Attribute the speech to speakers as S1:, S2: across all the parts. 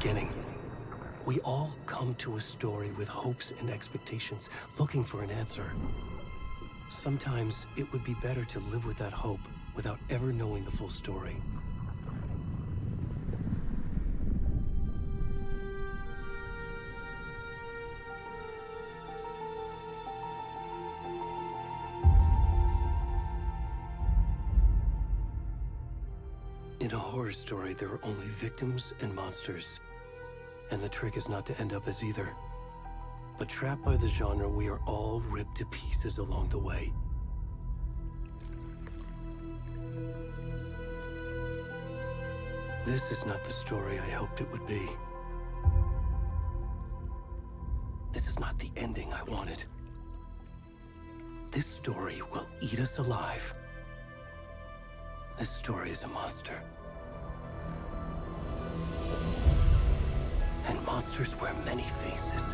S1: beginning. We all come to a story with hopes and expectations, looking for an answer. Sometimes it would be better to live with that hope without ever knowing the full story. In a horror story, there are only victims and monsters. And the trick is not to end up as either. But trapped by the genre, we are all ripped to pieces along the way. This is not the story I hoped it would be. This is not the ending I wanted. This story will eat us alive. This story is a monster. And monsters wear many faces.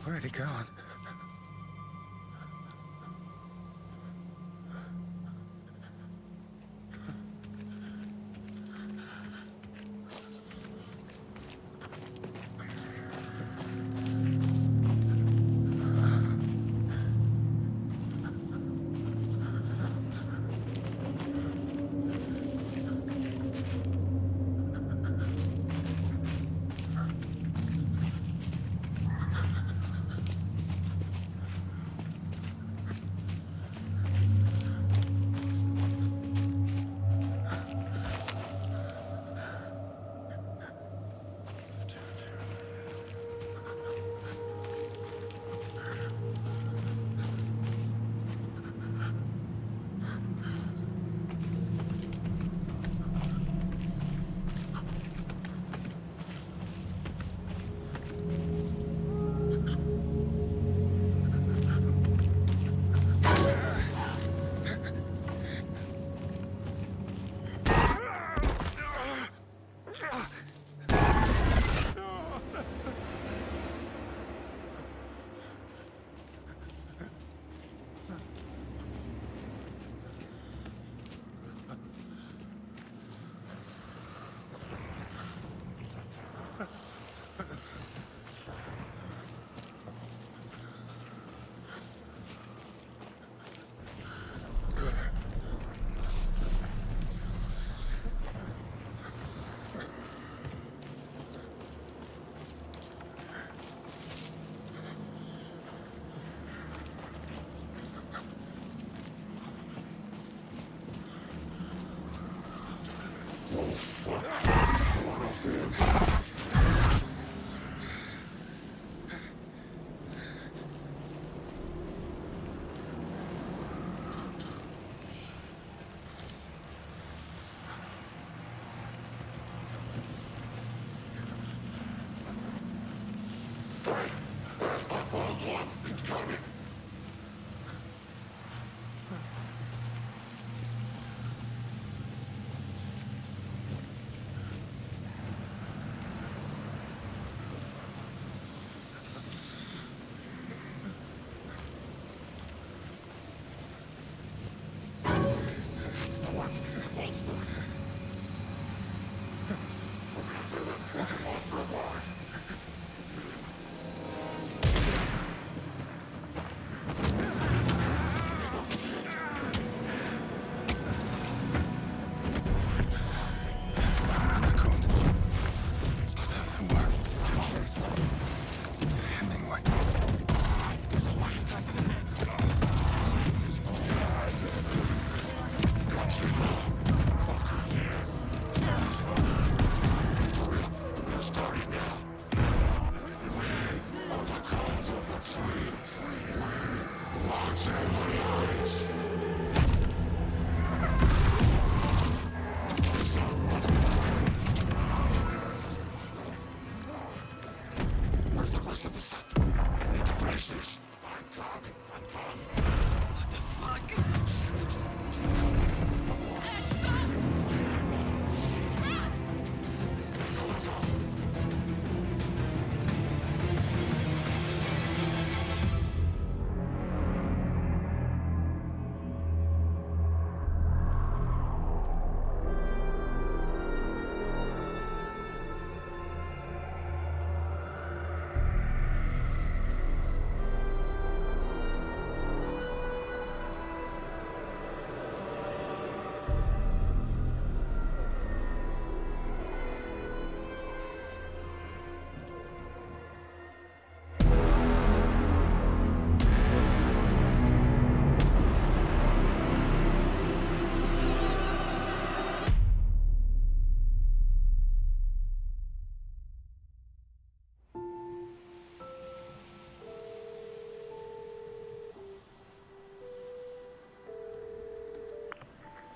S2: Where'd he gone?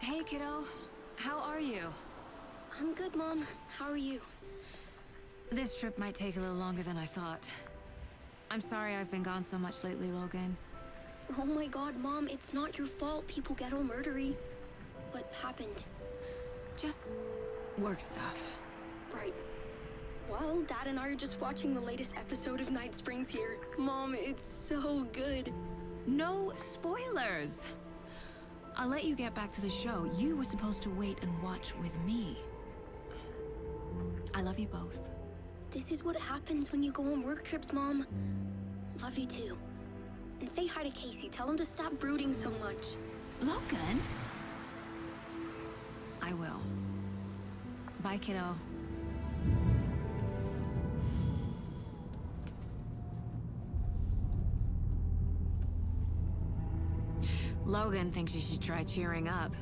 S3: Hey, kiddo. How are you?
S4: I'm good, Mom. How are you?
S3: This trip might take a little longer than I thought. I'm sorry I've been gone so much lately, Logan.
S4: Oh my god, Mom, it's not your fault people get all murdery. What happened?
S3: Just work stuff.
S4: Right. Well, Dad and I are just watching the latest episode of Night Springs here. Mom, it's so good.
S3: No spoilers! I'll let you get back to the show. You were supposed to wait and watch with me. I love you both.
S4: This is what happens when you go on work trips, Mom. Love you too. And say hi to Casey. Tell him to stop brooding so much.
S3: Logan? I will. Bye, kiddo. Logan thinks you should try cheering up.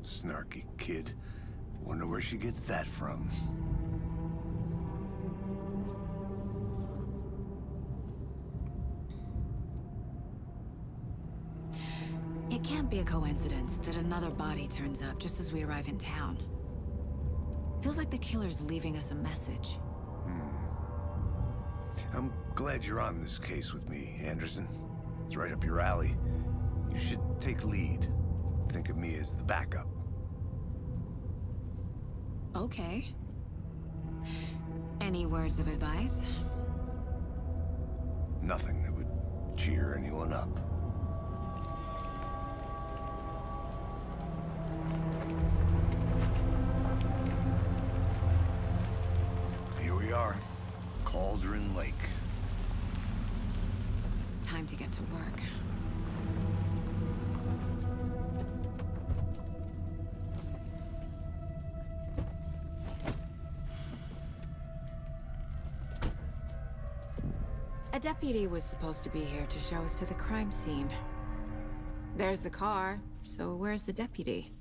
S5: Snarky kid. Wonder where she gets that from.
S3: It can't be a coincidence that another body turns up just as we arrive in town. Feels like the killer's leaving us a message.
S5: I'm glad you're on this case with me, Anderson. It's right up your alley. You should take lead. Think of me as the backup.
S3: Okay. Any words of advice?
S5: Nothing that would cheer anyone up. Here we are. Cauldron Lake.
S3: Time to get to work. A deputy was supposed to be here to show us to the crime scene. There's the car, so where's the deputy?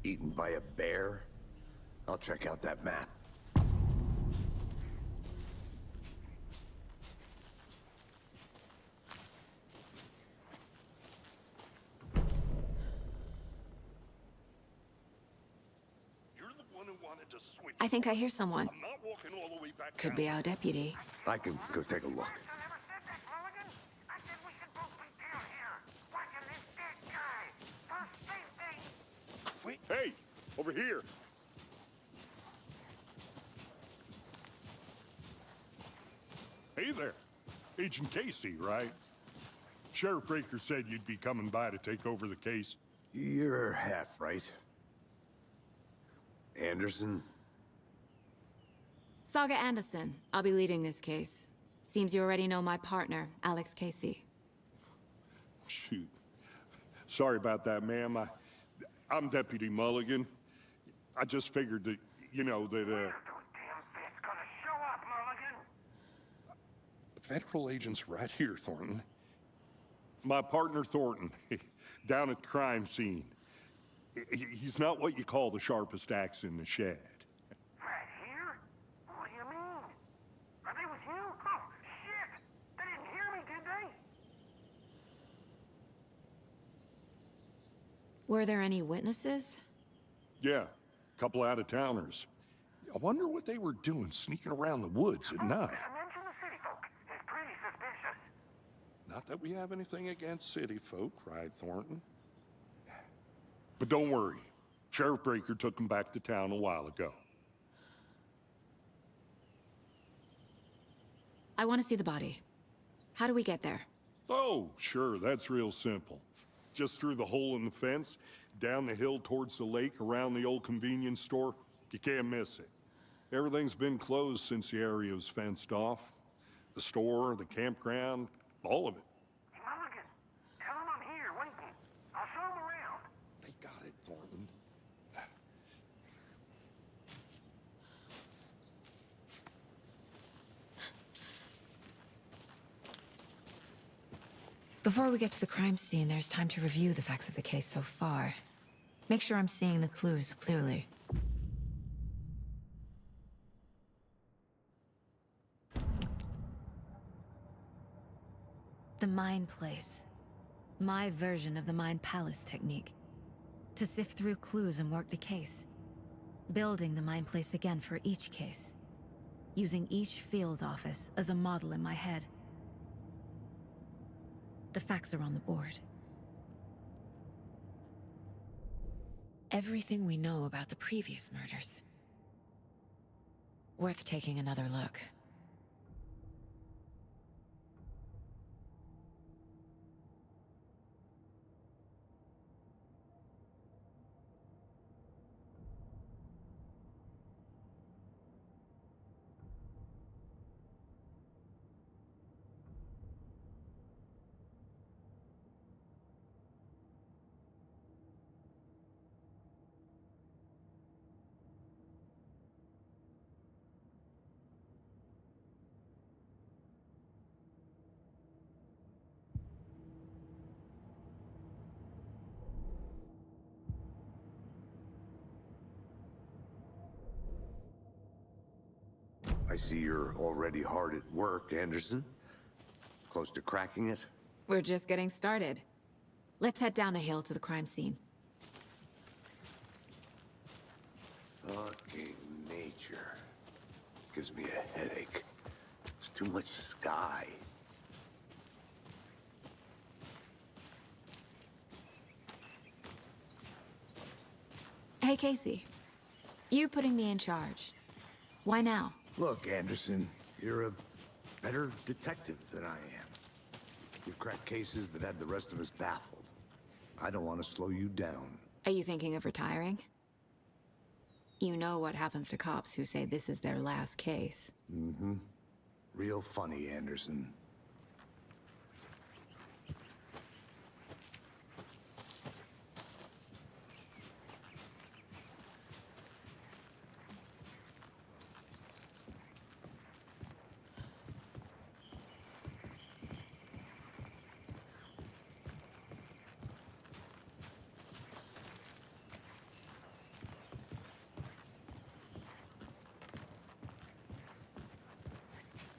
S5: Eaten by a bear? I'll check out that map.
S3: I think I hear someone.
S6: I'm not walking all the way back
S3: Could
S6: down.
S3: be our deputy.
S5: I can go take a look.
S6: over here. Hey there. Agent Casey, right? Sheriff Breaker said you'd be coming by to take over the case.
S5: You're half right. Anderson?
S3: Saga Anderson. I'll be leading this case. Seems you already know my partner, Alex Casey.
S6: Shoot. Sorry about that, ma'am. I'm Deputy Mulligan. I just figured that, you know, that,
S2: Those damn fists gonna show up, Mulligan.
S6: Federal agent's right here, Thornton. My partner, Thornton, down at the crime scene. He's not what you call the sharpest axe in the shed.
S2: Right here? What do you mean? Are they with you? Oh, shit! They didn't hear me, did they?
S3: Were there any witnesses?
S6: Yeah, a couple out-of-towners. I wonder what they were doing sneaking around the woods at night.
S2: Mention the city folk. It's pretty suspicious.
S6: Not that we have anything against city folk, right, Thornton? But don't worry. Sheriff Breaker took them back to town a while ago.
S3: I want to see the body. How do we get there?
S6: Oh, sure, that's real simple. Just through the hole in the fence, down the hill towards the lake, around the old convenience store. You can't miss it. Everything's been closed since the area was fenced off. The store, the campground, all of it.
S2: Hey, Mulligan, tell them I'm here waiting. I'll show them around.
S6: They got it, Thornton.
S3: Before we get to the crime scene, there's time to review the facts of the case so far. Make sure I'm seeing the clues clearly. The Mind Place. My version of the Mind Palace technique. To sift through clues and work the case. Building the Mind Place again for each case. Using each field office as a model in my head. The facts are on the board. Everything we know about the previous murders. Worth taking another look.
S5: I see you're already hard at work, Anderson. Close to cracking it?
S3: We're just getting started. Let's head down the hill to the crime scene.
S5: Fucking nature. Gives me a headache. There's too much sky.
S3: Hey, Casey. You putting me in charge. Why now?
S5: Look, Anderson, you're a better detective than I am. You've cracked cases that had the rest of us baffled. I don't want to slow you down.
S3: Are you thinking of retiring? You know what happens to cops who say this is their last case.
S5: Mm-hmm. Real funny, Anderson.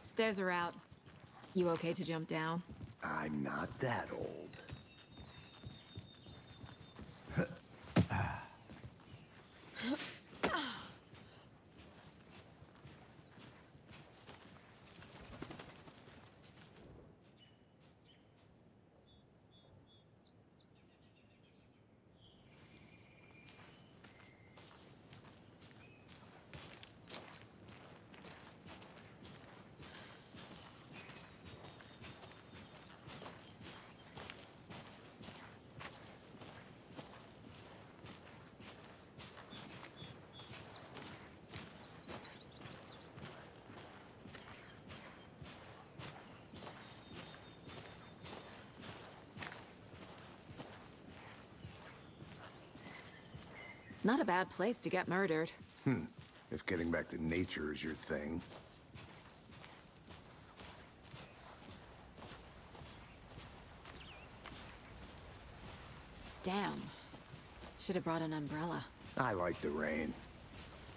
S3: Stairs are out. You okay to jump down?
S5: I'm not that old.
S3: Not a bad place to get murdered.
S5: If getting back to nature is your thing.
S3: Damn. Should have brought an umbrella.
S5: I like the rain.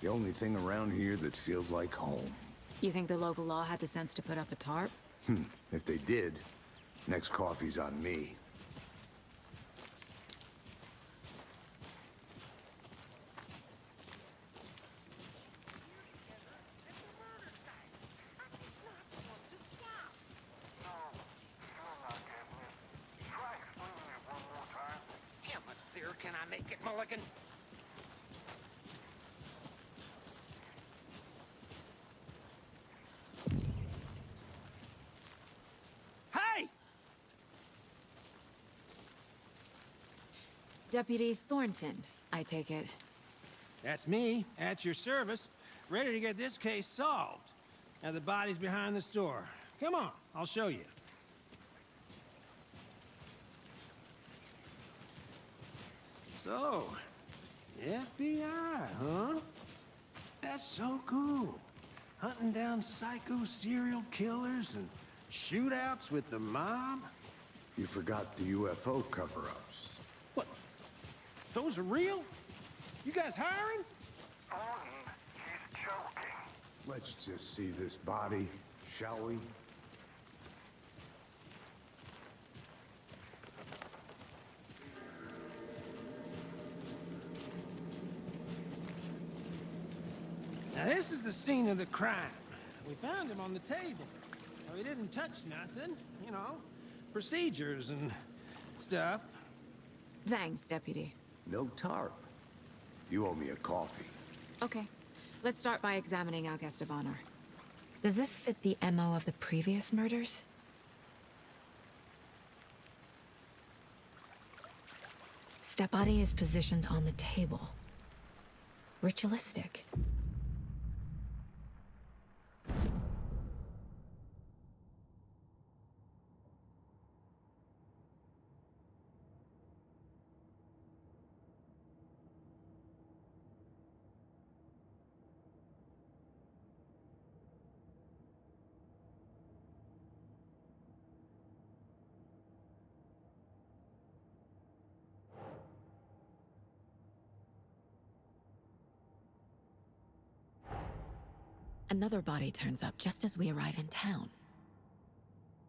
S5: The only thing around here that feels like home.
S3: You think the local law had the sense to put up a tarp?
S5: If they did, next coffee's on me.
S2: How much clearer can I make it, Mulligan? Hey!
S3: Deputy Thornton, I take it.
S7: That's me, at your service, ready to get this case solved. Now the body's behind the store. Come on, I'll show you. So, FBI, huh? That's so cool. Hunting down psycho serial killers and shootouts with the mob.
S5: You forgot the UFO cover-ups.
S7: What? Those are real? You guys hiring?
S2: Thornton, he's joking.
S5: Let's just see this body, shall we?
S7: Now this is the scene of the crime. We found him on the table. So he didn't touch nothing, you know, procedures and stuff.
S3: Thanks, Deputy.
S5: No tarp. You owe me a coffee.
S3: Okay. Let's start by examining our guest of honor. Does this fit the MO of the previous murders? Step body is positioned on the table. Ritualistic. Another body turns up just as we arrive in town.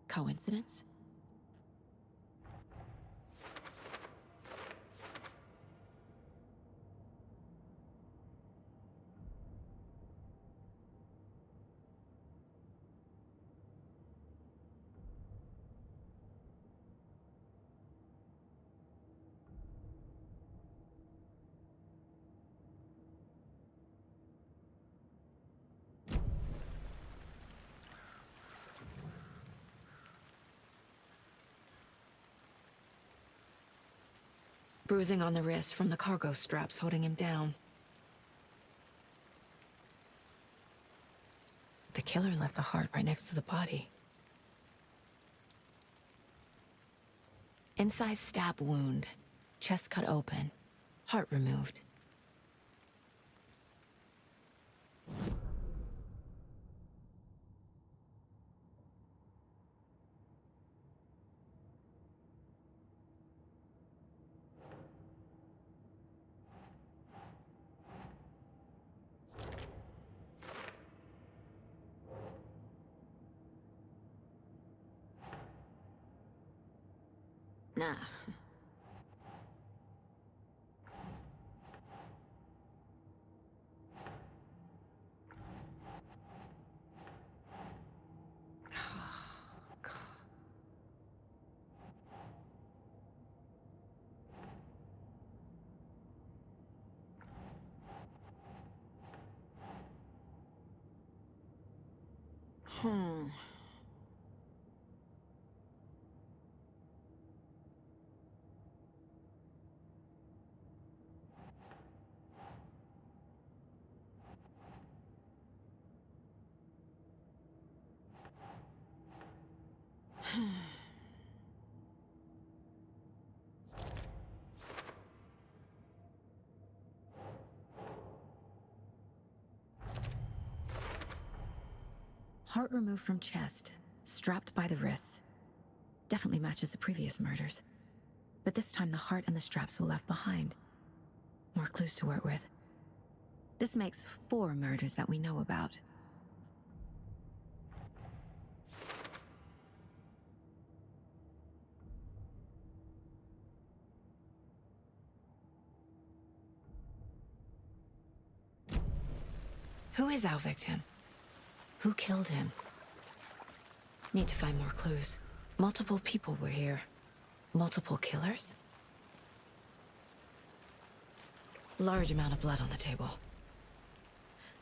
S3: Coincidence? Bruising on the wrist from the cargo straps holding him down. The killer left the heart right next to the body. Inside stab wound, chest cut open, heart removed. Nah. Hmm. Heart removed from chest, strapped by the wrists. Definitely matches the previous murders. But this time the heart and the straps were left behind. More clues to work with. This makes 4 murders that we know about. Who is our victim? Who killed him? Need to find more clues. Multiple people were here. Multiple killers? Large amount of blood on the table.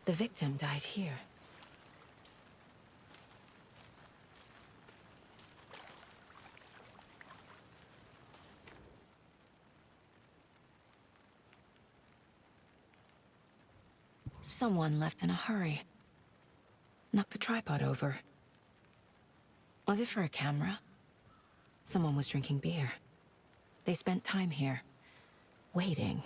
S3: The victim died here. Someone left in a hurry. Knocked the tripod over. Was it for a camera? Someone was drinking beer. They spent time here, waiting.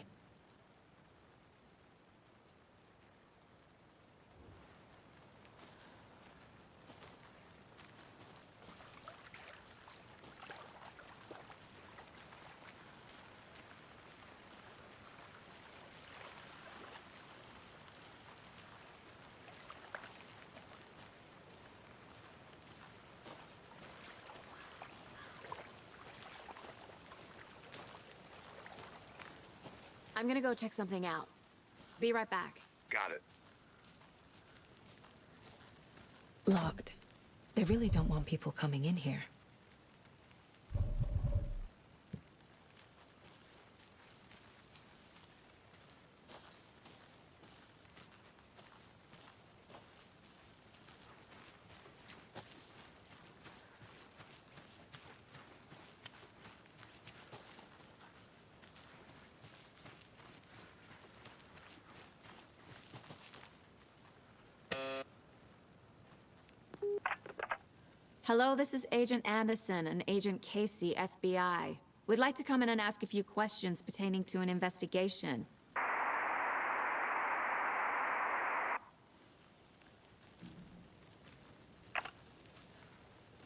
S3: I'm gonna go check something out. Be right back.
S5: Got it.
S3: Locked. They really don't want people coming in here. Hello, this is Agent Anderson and Agent Casey, FBI. We'd like to come in and ask a few questions pertaining to an investigation.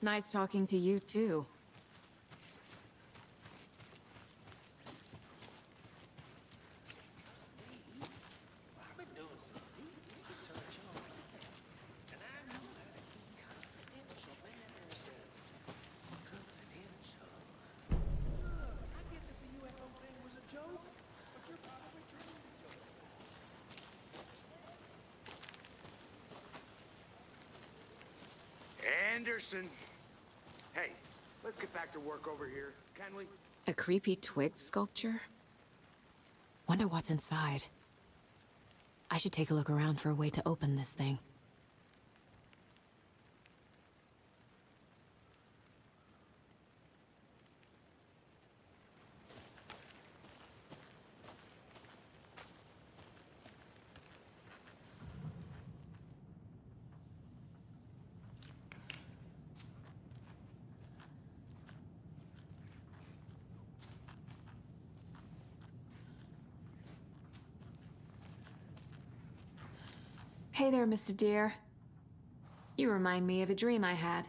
S3: Nice talking to you, too.
S5: Anderson. Hey, let's get back to work over here, can we?
S3: A creepy twig sculpture? Wonder what's inside. I should take a look around for a way to open this thing. Hey there, Mr. Deer. You remind me of a dream I had.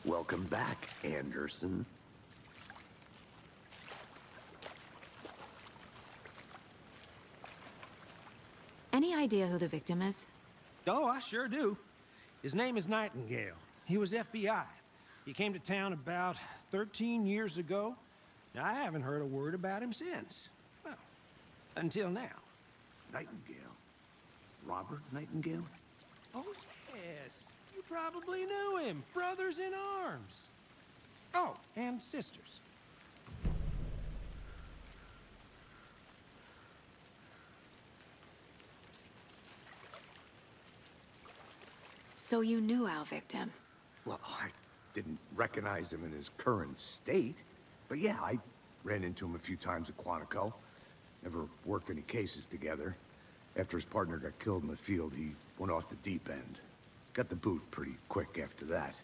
S5: Welcome back, Anderson.
S3: Any idea who the victim is?
S7: Oh, I sure do. His name is Nightingale. He was FBI. He came to town about 13 years ago. I haven't heard a word about him since. Well, until now.
S5: Nightingale? Robert Nightingale?
S7: Oh, yes. You probably knew him. Brothers in arms. Oh, and sisters.
S3: So you knew our victim.
S5: Well, I didn't recognize him in his current state. But yeah, I ran into him a few times at Quantico. Never worked any cases together. After his partner got killed in the field, he went off the deep end. Got the boot pretty quick after that.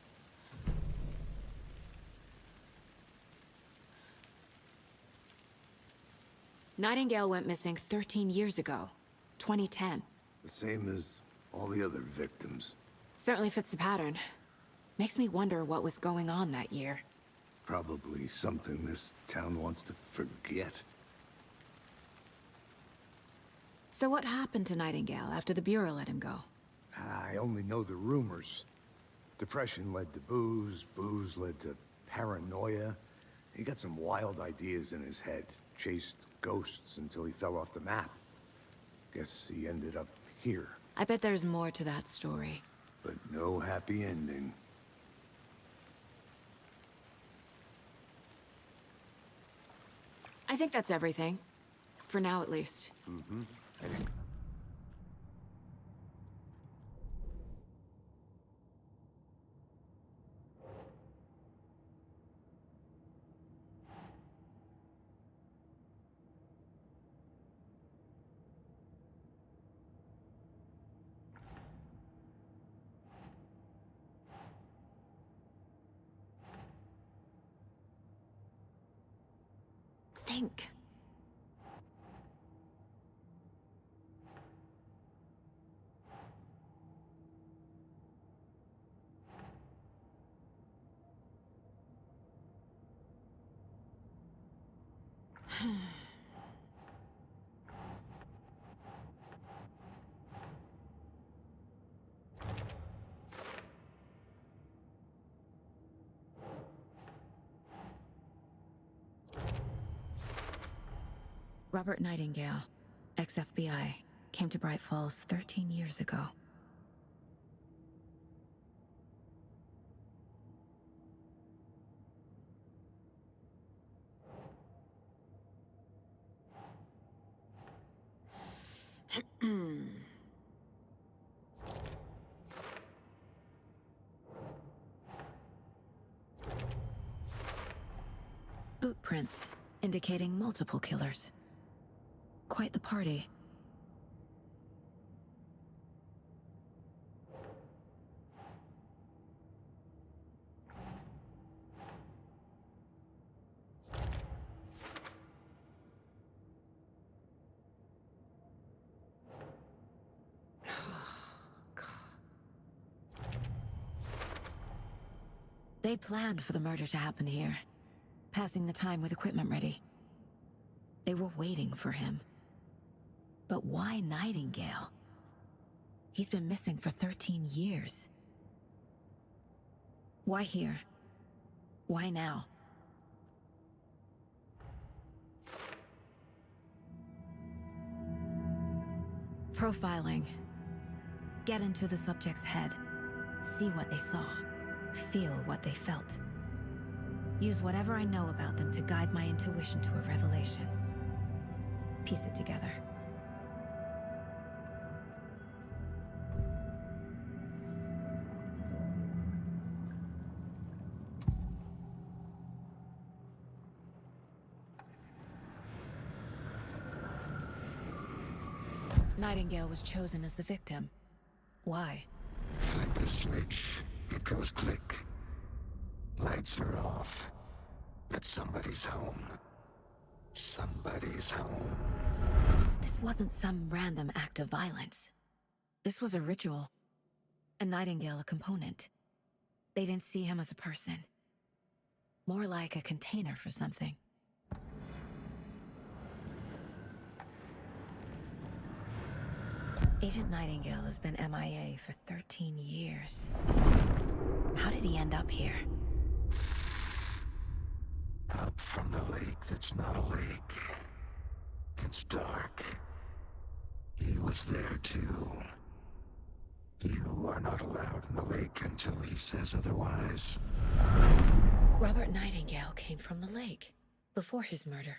S3: Nightingale went missing 13 years ago, 2010.
S5: The same as all the other victims.
S3: Certainly fits the pattern. Makes me wonder what was going on that year.
S5: Probably something this town wants to forget.
S3: So what happened to Nightingale after the Bureau let him go?
S5: I only know the rumors. Depression led to booze, booze led to paranoia. He got some wild ideas in his head, chased ghosts until he fell off the map. Guess he ended up here,
S3: I bet there's more to that story.
S5: but no happy ending.
S3: I think that's everything. For now, at least.
S5: I think
S3: Think. Robert Nightingale, ex-FBI, came to Bright Falls 13 years ago. Boot prints indicating multiple killers. Quite the party. They planned for the murder to happen here, passing the time with equipment ready. They were waiting for him. But why Nightingale? He's been missing for 13 years. Why here? Why now? Profiling. Get into the subject's head. See what they saw. Feel what they felt. Use whatever I know about them to guide my intuition to a revelation. Piece it together. Nightingale was chosen as the victim. Why?
S8: Flip the switch. It goes click. Lights are off. But somebody's home. Somebody's home.
S3: This wasn't some random act of violence. This was a ritual. And Nightingale a component. They didn't see him as a person. More like a container for something. Agent Nightingale has been MIA for 13 years. How did he end up here?
S8: Up from the lake that's not a lake. It's dark. He was there too. You are not allowed in the lake until he says otherwise.
S3: Robert Nightingale came from the lake, before his murder.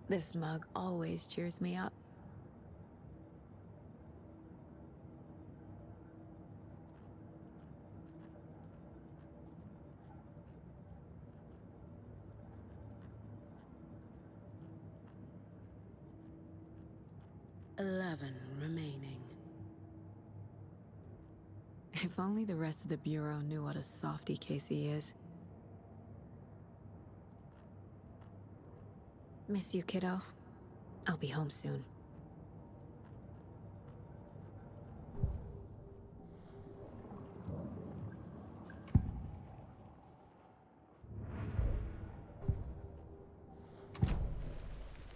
S3: This mug always cheers me up.
S9: Remaining.
S3: If only the rest of the Bureau knew what a softy Casey is. Miss you, kiddo. I'll be home soon.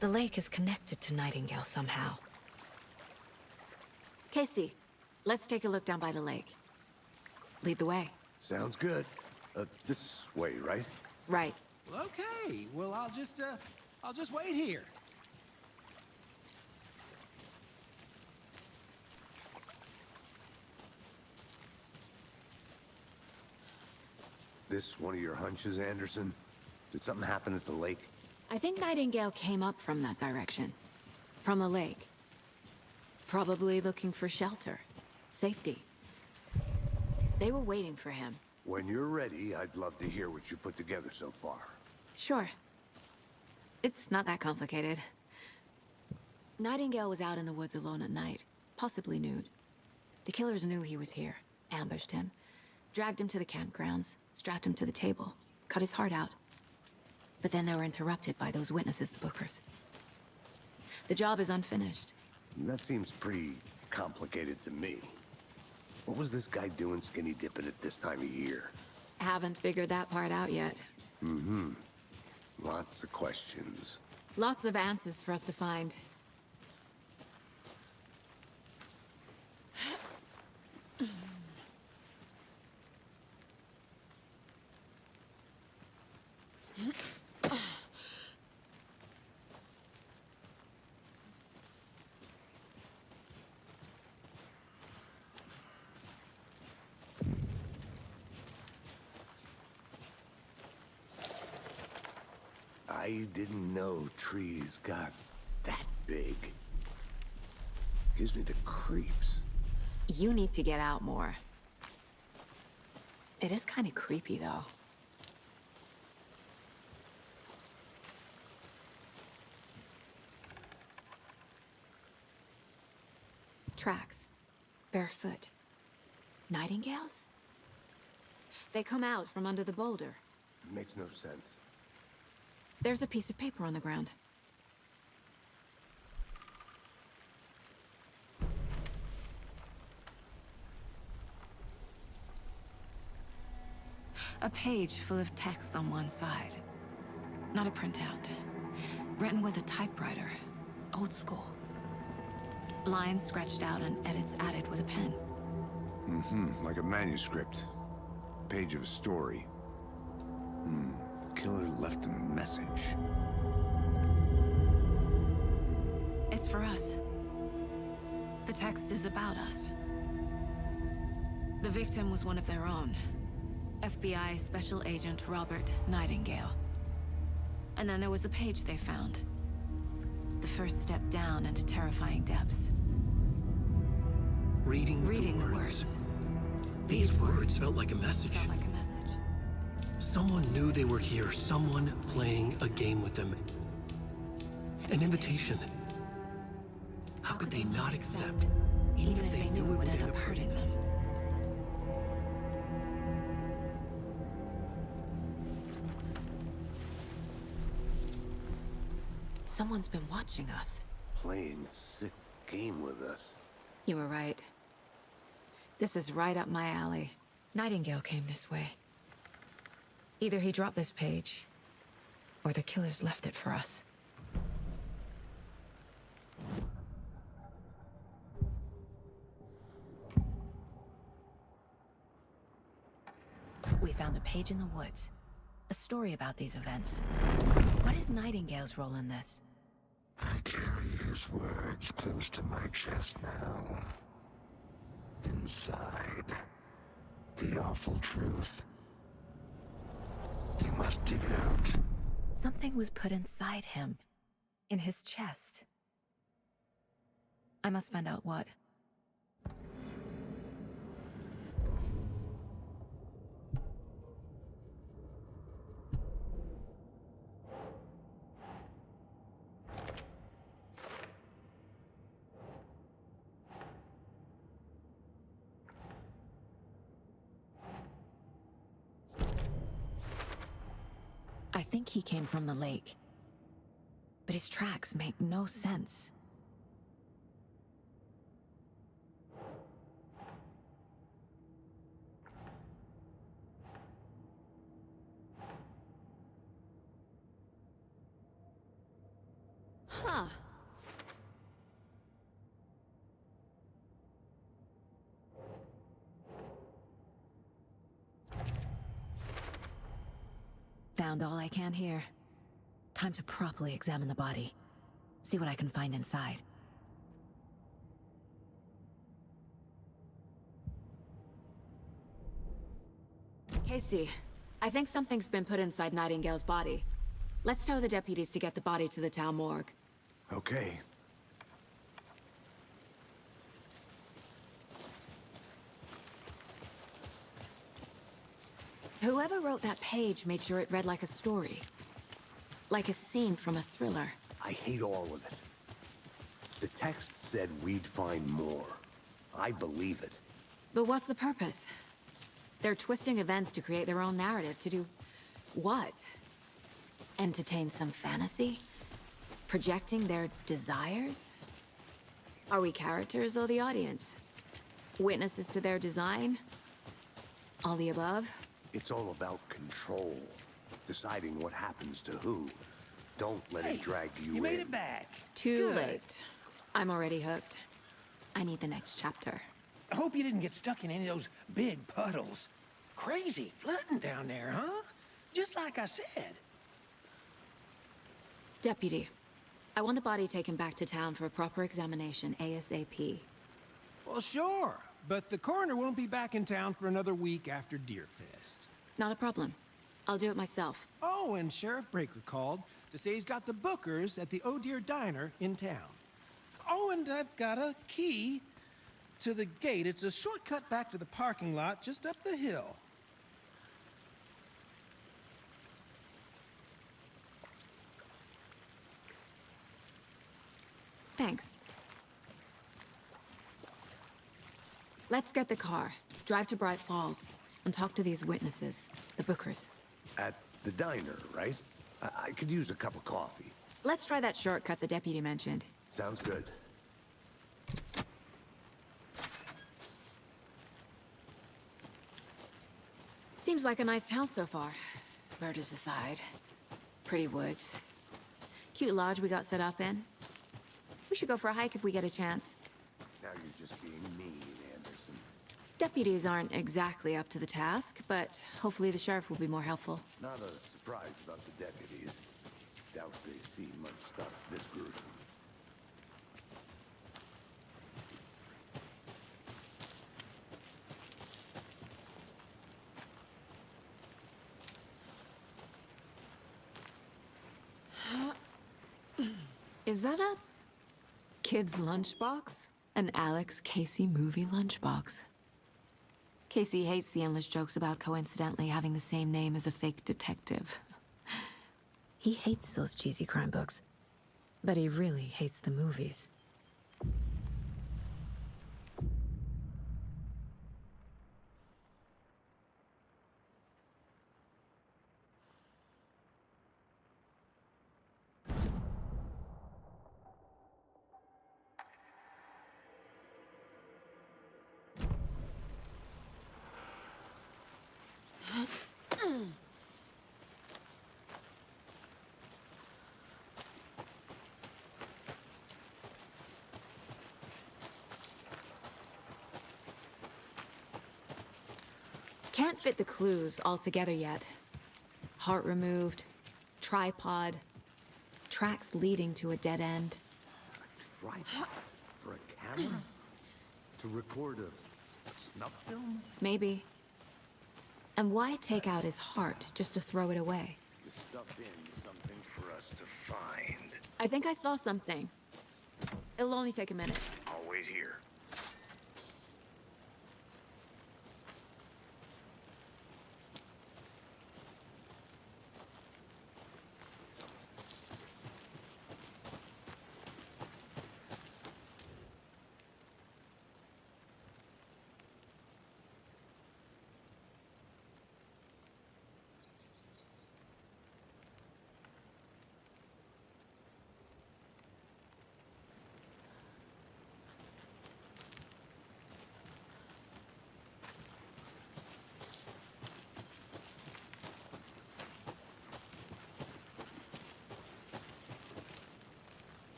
S3: The lake is connected to Nightingale somehow. Casey, let's take a look down by the lake. Lead the way.
S5: Sounds good. This way, right?
S3: Right.
S7: Okay, well, I'll just wait here.
S5: This one of your hunches, Anderson? Did something happen at the lake?
S3: I think Nightingale came up from that direction. From the lake. Probably looking for shelter. Safety. They were waiting for him.
S5: When you're ready, I'd love to hear what you put together so far.
S3: Sure. It's not that complicated. Nightingale was out in the woods alone at night, possibly nude. The killers knew he was here, ambushed him, dragged him to the campgrounds, strapped him to the table, cut his heart out. But then they were interrupted by those witnesses, the Bookers. The job is unfinished.
S5: That seems pretty complicated to me. What was this guy doing skinny dipping at this time of year?
S3: Haven't figured that part out yet.
S5: Mm-hmm. Lots of questions.
S3: Lots of answers for us to find.
S5: I didn't know trees got that big. Gives me the creeps.
S3: You need to get out more. It is kind of creepy, though. Tracks. Barefoot. Nightingales? They come out from under the boulder.
S5: Makes no sense.
S3: There's a piece of paper on the ground. A page full of text on one side. Not a printout. Written with a typewriter. Old school. Lines scratched out and edits added with a pen.
S5: Mm-hmm, like a manuscript. Page of a story. Killer left a message.
S3: It's for us. The text is about us. The victim was one of their own. FBI Special Agent Robert Nightingale. And then there was the page they found. The first step down into terrifying depths.
S1: Reading the words. These words felt like a message.
S3: Felt like a message.
S1: Someone knew they were here, someone playing a game with them. An invitation. How could they not accept, even if they knew it would end up hurting them?
S3: Someone's been watching us.
S5: Playing a sick game with us.
S3: You were right. This is right up my alley. Nightingale came this way. Either he dropped this page, or the killers left it for us. We found a page in the woods. A story about these events. What is Nightingale's role in this?
S8: I carry his words close to my chest now. Inside, the awful truth. You must dig it out.
S3: Something was put inside him. In his chest. I must find out what. I think he came from the lake. But his tracks make no sense. Huh. Found all I can here. Time to properly examine the body. See what I can find inside. Casey, I think something's been put inside Nightingale's body. Let's tell the deputies to get the body to the town morgue.
S5: Okay.
S3: Whoever wrote that page made sure it read like a story. Like a scene from a thriller.
S5: I hate all of it. The text said we'd find more. I believe it.
S3: But what's the purpose? They're twisting events to create their own narrative. To do what? Entertain some fantasy? Projecting their desires? Are we characters or the audience? Witnesses to their design? All the above?
S5: It's all about control. Deciding what happens to who. Don't let it drag you in.
S7: You made it back.
S3: Too
S7: Good.
S3: late. I'm already hooked. I need the next chapter.
S7: I hope you didn't get stuck in any of those big puddles. Crazy flooding down there, huh? Just like I said.
S3: Deputy, I want the body taken back to town for a proper examination, ASAP.
S7: Well, sure. But the coroner won't be back in town for another week after Deerfest.
S3: Not a problem. I'll do it myself.
S7: Oh, and Sheriff Breaker called to say he's got the Bookers at the Oh Deer Diner in town. Oh, and I've got a key to the gate. It's a shortcut back to the parking lot just up the hill.
S3: Thanks. Let's get the car, drive to Bright Falls, and talk to these witnesses, the Bookers.
S5: At the diner, right? I could use a cup of coffee.
S3: Let's try that shortcut the deputy mentioned.
S5: Sounds good.
S3: Seems like a nice town so far. Murders aside. Pretty woods. Cute lodge we got set up in. We should go for a hike if we get a chance.
S5: Now you're just being mean, Anderson.
S3: Deputies aren't exactly up to the task, but hopefully the sheriff will be more helpful.
S5: Not a surprise about the deputies. Doubt they see much stuff this gruesome.
S3: Is that a kid's lunchbox? An Alex Casey movie lunchbox. Casey hates the endless jokes about coincidentally having the same name as a fake detective. He hates those cheesy crime books, but he really hates the movies. Can't fit the clues all together yet. Heart removed, tripod, tracks leading to a dead end.
S5: A tripod? For a camera? To record a snuff film?
S3: Maybe. And why take out his heart just to throw it away?
S5: To stuff in something for us to find.
S3: I think I saw something. It'll only take a minute.
S5: I'll wait here.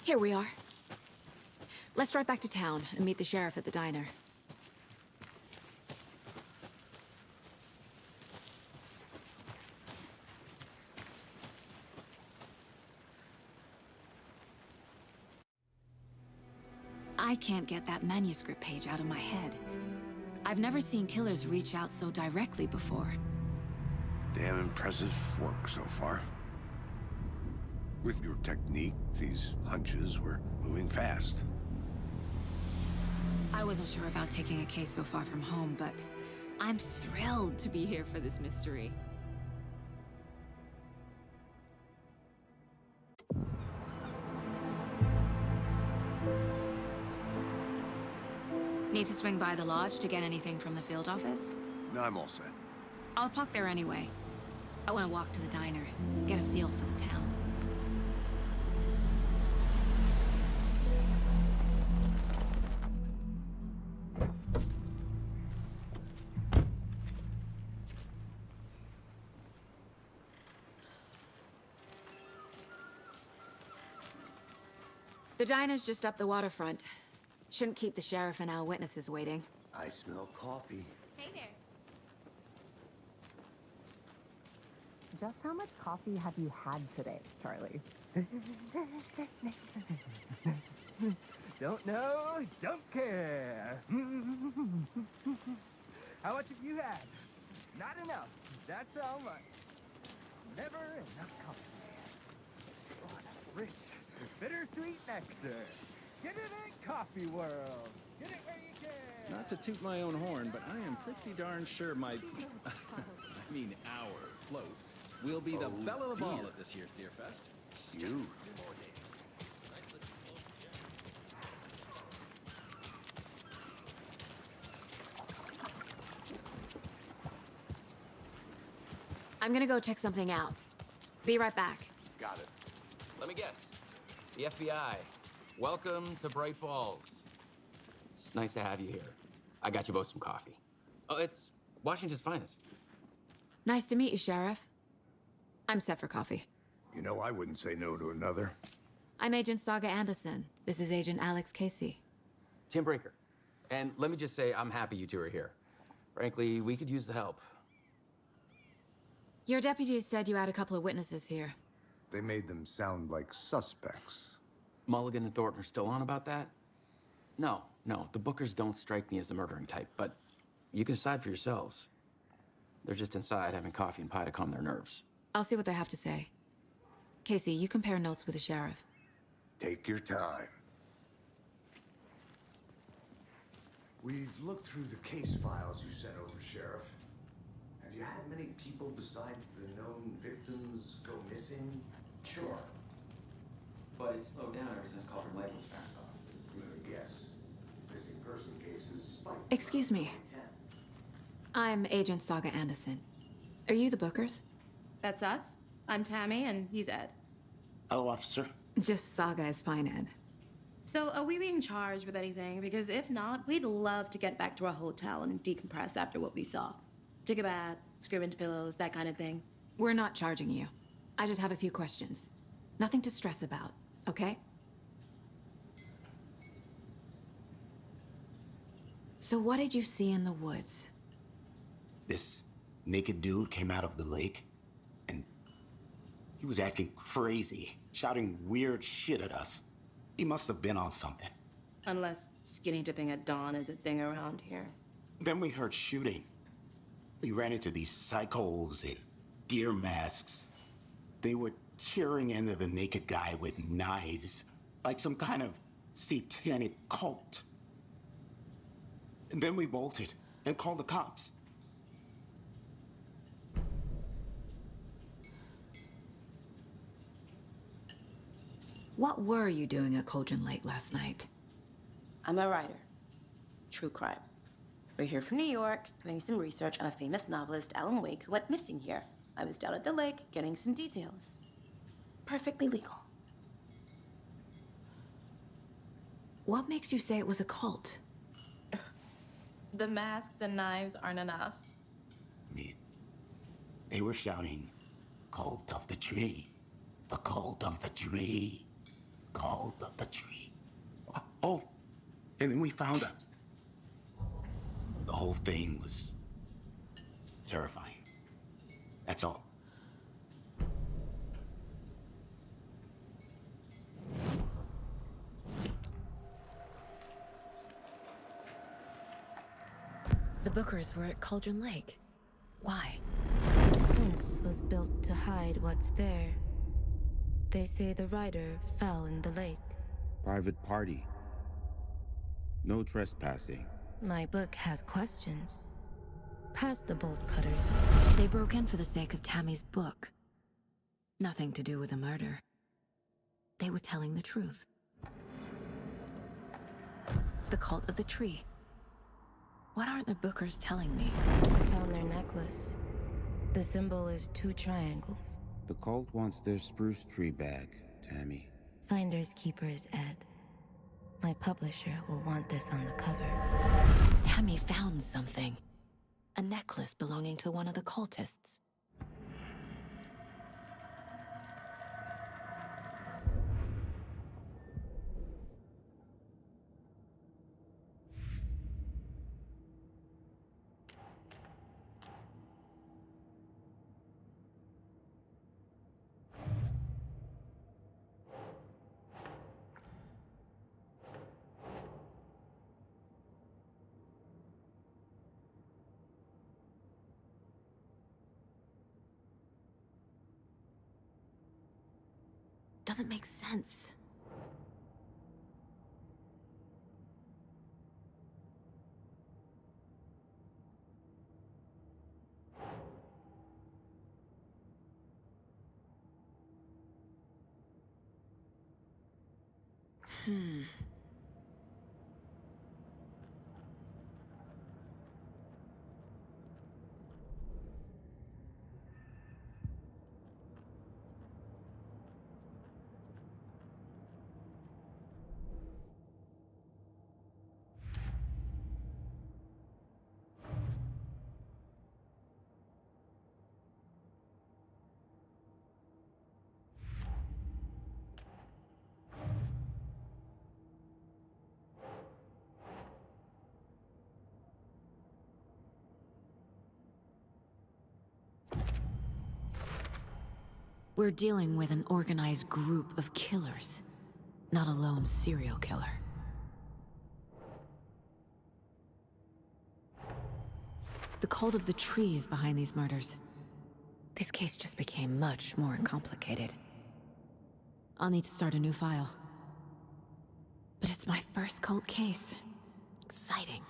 S3: Here we are. Let's drive back to town and meet the sheriff at the diner. I can't get that manuscript page out of my head. I've never seen killers reach out so directly before.
S5: Damn impressive work so far. With your technique, these hunches were moving fast.
S3: I wasn't sure about taking a case so far from home, but I'm thrilled to be here for this mystery. Need to swing by the lodge to get anything from the field office?
S5: No, I'm all set.
S3: I'll park there anyway. I want to walk to the diner, get a feel for the town. The diner's just up the waterfront. Shouldn't keep the sheriff and our witnesses waiting.
S5: I smell coffee.
S3: Hey there.
S9: Just how much coffee have you had today, Charlie? Don't know, don't care. How much have you had? Not enough. That's how much. Never enough coffee. Oh, that's rich, bittersweet nectar. Get it in Coffee World. Get it where you can.
S10: Not to toot my own horn, but I am pretty darn sure my... I mean our float will be the belle of the ball at this year's Deer Fest.
S5: You.
S10: Just a few more days.
S3: I'm gonna go check something out. Be right back.
S11: Got it. Let me guess. The FBI. Welcome to Bright Falls. It's nice to have you here. I got you both some coffee. Oh, it's Washington's finest.
S3: Nice to meet you, Sheriff. I'm set for coffee.
S5: You know, I wouldn't say no to another.
S3: I'm Agent Saga Anderson. This is Agent Alex Casey.
S11: Tim Breaker. And let me just say, I'm happy you two are here. Frankly, we could use the help.
S3: Your deputies said you had a couple of witnesses here.
S5: They made them sound like suspects.
S11: Mulligan and Thornton are still on about that? No, the Bookers don't strike me as the murdering type, but You can decide for yourselves. They're just inside having coffee and pie to calm their nerves.
S3: I'll see what they have to say. Casey, you compare notes with the sheriff.
S5: Take your time. We've looked through the case files you sent over, Sheriff. Have you had many people besides the known victims go missing?
S11: Sure. But it's slowed down ever since Cauldron Lake was fenced off.
S5: Yes. Missing person cases spiked.
S3: Excuse me. I'm Agent Saga Anderson. Are you the Bookers?
S12: That's us. I'm Tammy, and he's Ed.
S13: Hello, officer.
S3: Just Saga is fine, Ed.
S12: So, are we being charged with anything? Because if not, we'd love to get back to our hotel and decompress after what we saw. Take a bath, scream into pillows, that kind of thing.
S3: We're not charging you. I just have a few questions. Nothing to stress about, okay? So what did you see in the woods?
S13: This naked dude came out of the lake, and he was acting crazy, shouting weird shit at us. He must have been on something.
S12: Unless skinny dipping at dawn is a thing around here.
S13: Then we heard shooting. We ran into these psychos in deer masks. They were tearing into the naked guy with knives, like some kind of satanic cult. And then we bolted and called the cops.
S3: What were you doing at Cauldron Lake last night?
S12: I'm a writer. True crime. We're here from New York, doing some research on a famous novelist, Alan Wake, who went missing here. I was down at the lake, getting some details. Perfectly legal.
S3: What makes you say it was a cult?
S12: The masks and knives aren't enough.
S13: They were shouting, "Cult of the tree, the cult of the tree, cult of the tree." Oh, and then we found out. The whole thing was terrifying. That's all.
S3: The Bookers were at Cauldron Lake. Why?
S14: The fence was built to hide what's there. They say the rider fell in the lake.
S15: Private party. No trespassing.
S14: My book has questions. Past the bolt cutters.
S3: They broke in for the sake of Tammy's book. Nothing to do with the murder. They were telling the truth. The cult of the tree. What aren't the Bookers telling me?
S14: I found their necklace. The symbol is 2 triangles.
S15: The cult wants their spruce tree back, Tammy.
S14: Finders keepers, Ed. My publisher will want this on the cover.
S3: Tammy found something. A necklace belonging to one of the cultists. Doesn't make sense. We're dealing with an organized group of killers, not a lone serial killer. The cult of the tree is behind these murders. This case just became much more complicated. I'll need to start a new file. But it's my first cult case. Exciting.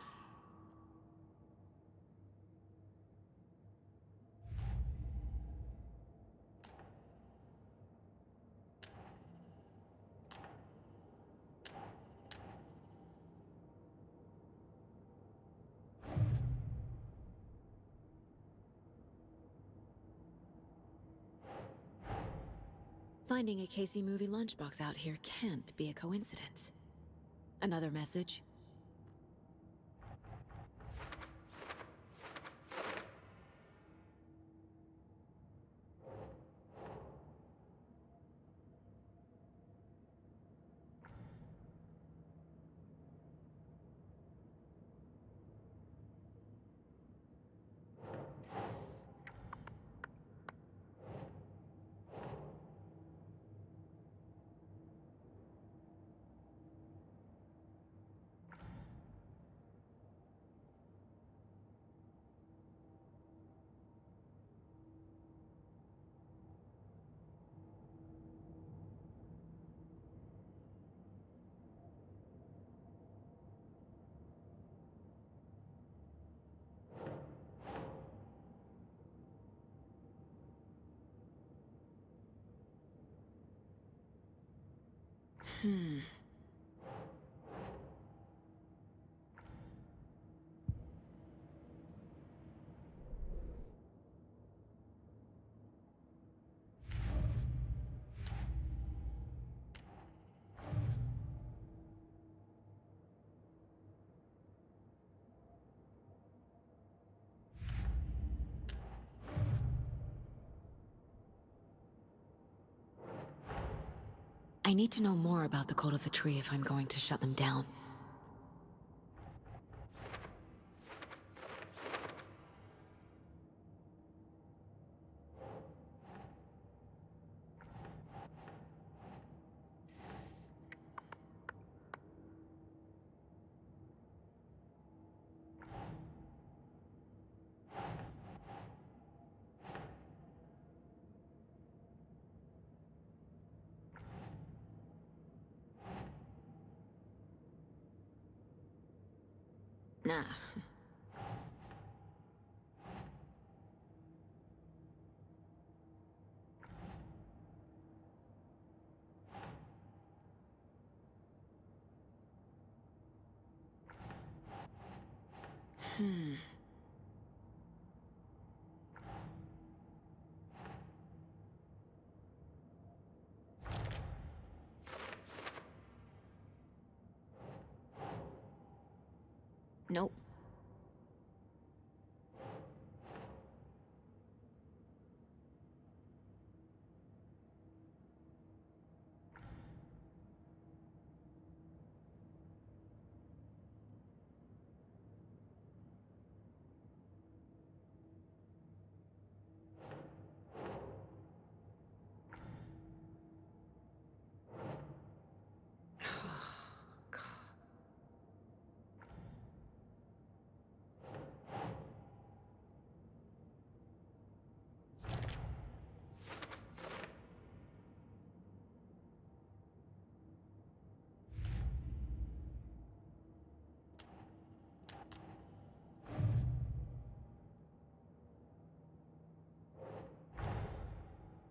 S3: Finding a Casey movie lunchbox out here can't be a coincidence. Another message? I need to know more about the Cult of the Tree if I'm going to shut them down. Nah. Nope.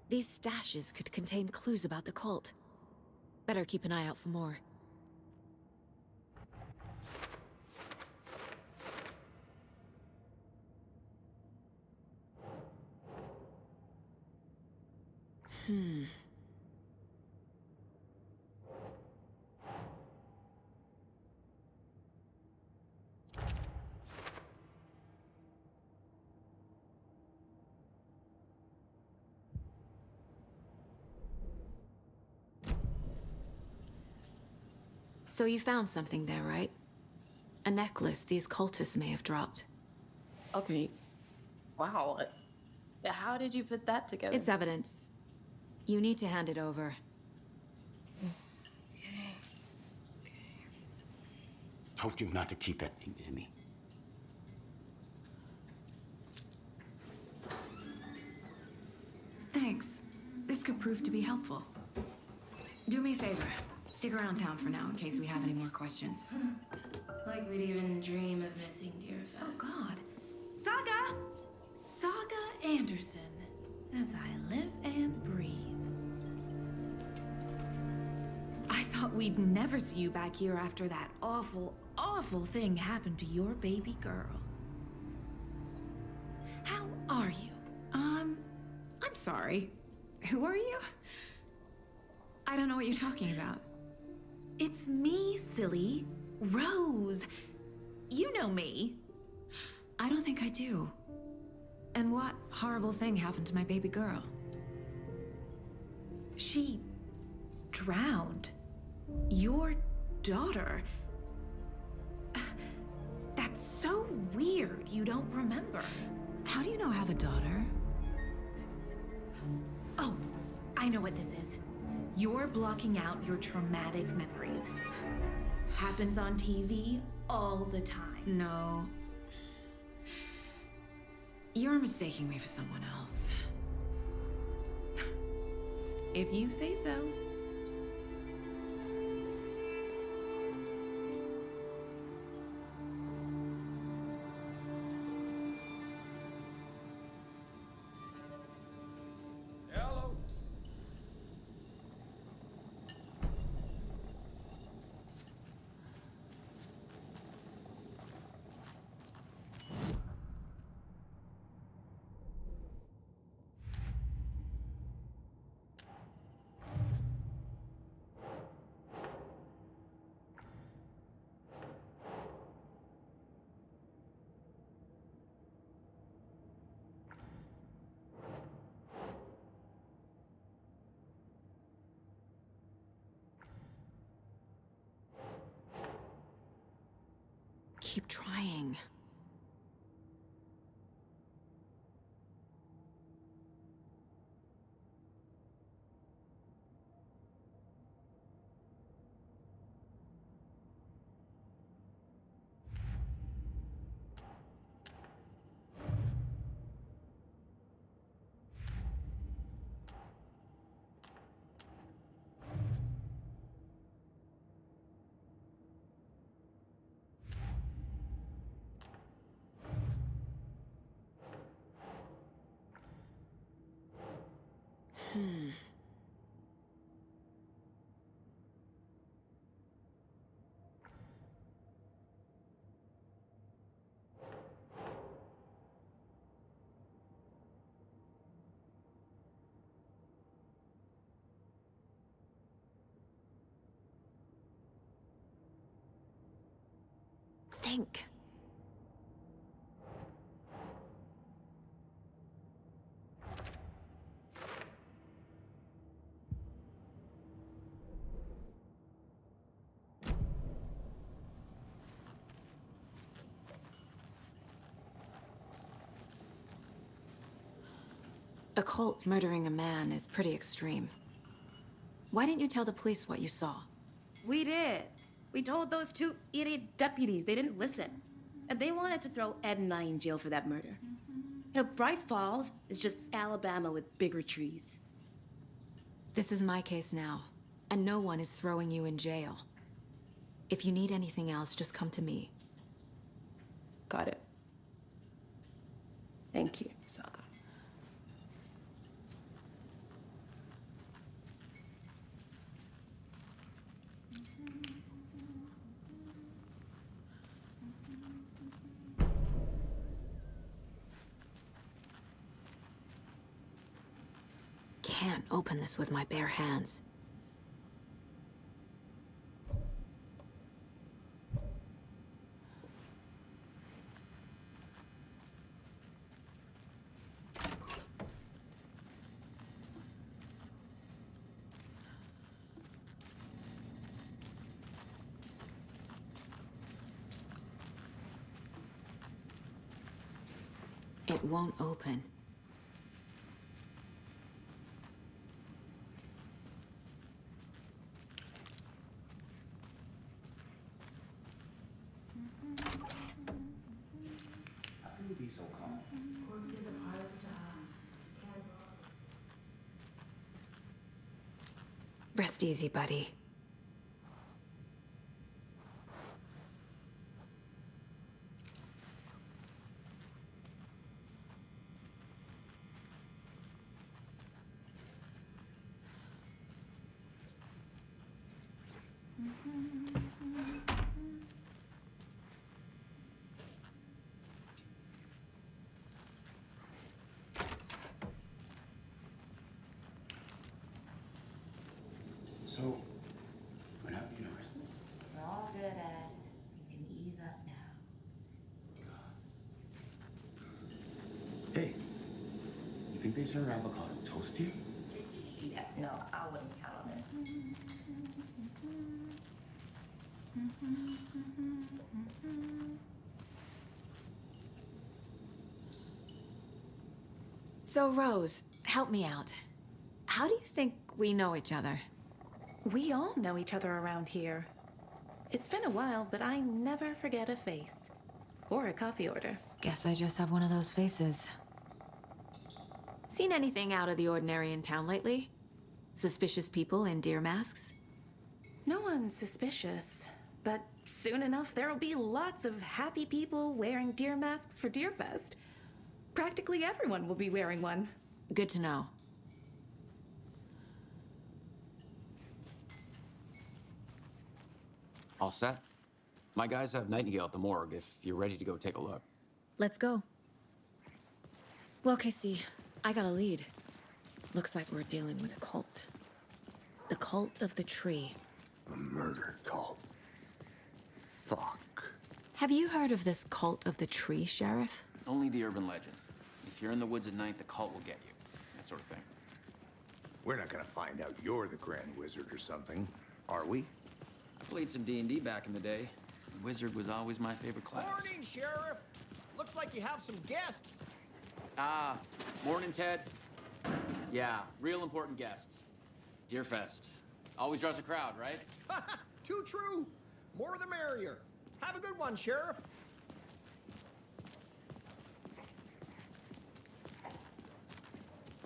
S3: These stashes could contain clues about the cult. Better keep an eye out for more. So you found something there, right? A necklace these cultists may have dropped.
S12: Okay. Wow. How did you put that together?
S3: It's evidence. You need to hand it over.
S13: Told you not to keep that thing, Demi.
S3: Thanks. This could prove to be helpful. Do me a favor. Stick around town for now in case we have any more questions.
S14: Like we'd even dream of missing Deerfest.
S16: Oh, God. Saga! Saga Anderson. As I live and breathe. I thought we'd never see you back here after that awful, awful thing happened to your baby girl. How are you? I'm sorry. Who are you?
S3: I don't know what you're talking about.
S16: It's me, silly. Rose. You know me.
S3: I don't think I do. And what horrible thing happened to my baby girl?
S16: She drowned. Your daughter. That's so weird you don't remember.
S3: How do you know I have a daughter?
S16: Oh, I know what this is. You're blocking out your traumatic memories. Happens on TV all the time.
S3: No. You're mistaking me for someone else.
S16: If you say so.
S2: Hello.
S3: Keep trying. Think. A cult murdering a man is pretty extreme. Why didn't you tell the police what you saw?
S12: We did. We told those two idiot deputies. They didn't listen. And they wanted to throw Ed and I in jail for that murder. You know, Bright Falls is just Alabama with bigger trees.
S3: This is my case now, and no one is throwing you in jail. If you need anything else, just come to me.
S12: Got it. Thank you, Saga.
S3: Can't open this with my bare hands. It won't open.
S15: How can you be so calm?
S14: Corpses are part of the job.
S3: Rest easy, buddy.
S13: So, we're not being arrested?
S14: We're all good, Ed. You can ease up now.
S13: Hey, you think they serve avocado toast here?
S14: Yeah, no, I wouldn't count on it.
S3: So, Rose, help me out. How do you think we know each other?
S16: We all know each other around here. It's been a while, but I never forget a face. Or a coffee order.
S3: Guess I just have one of those faces. Seen anything out of the ordinary in town lately? Suspicious people in deer masks?
S16: No one's suspicious. But soon enough, there'll be lots of happy people wearing deer masks for Deerfest. Practically everyone will be wearing one.
S3: Good to know.
S11: All set? My guys have Nightingale at the morgue if you're ready to go take a look.
S3: Let's go. Well, Casey, I got a lead. Looks like we're dealing with a cult. The cult of the tree.
S5: A murder cult. Fuck.
S3: Have you heard of this cult of the tree, Sheriff?
S11: Only the urban legend. If you're in the woods at night, the cult will get you. That sort of thing.
S5: We're not gonna find out you're the Grand Wizard or something, are we?
S11: I played some D&D back in the day. Wizard was always my favorite class.
S17: Morning, Sheriff. Looks like you have some guests.
S11: Ah, morning, Ted. Yeah, real important guests. Deerfest. Always draws a crowd, right?
S17: Too true. More the merrier. Have a good one, Sheriff.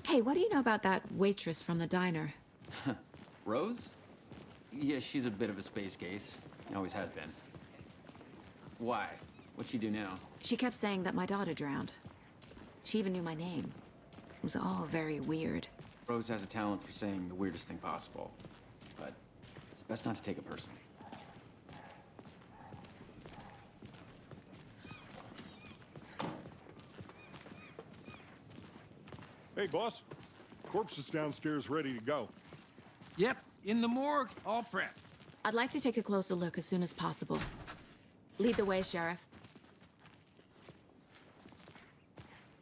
S3: Hey, what do you know about that waitress from the diner?
S11: Rose? Yeah, she's a bit of a space case. Always has been. Why? What'd she do now?
S3: She kept saying that my daughter drowned. She even knew my name. It was all very weird.
S11: Rose has a talent for saying the weirdest thing possible. But it's best not to take it personally.
S6: Hey, boss. Corpse is downstairs ready to go.
S7: Yep, in the morgue, all prepped.
S3: I'd like to take a closer look as soon as possible. Lead the way, Sheriff.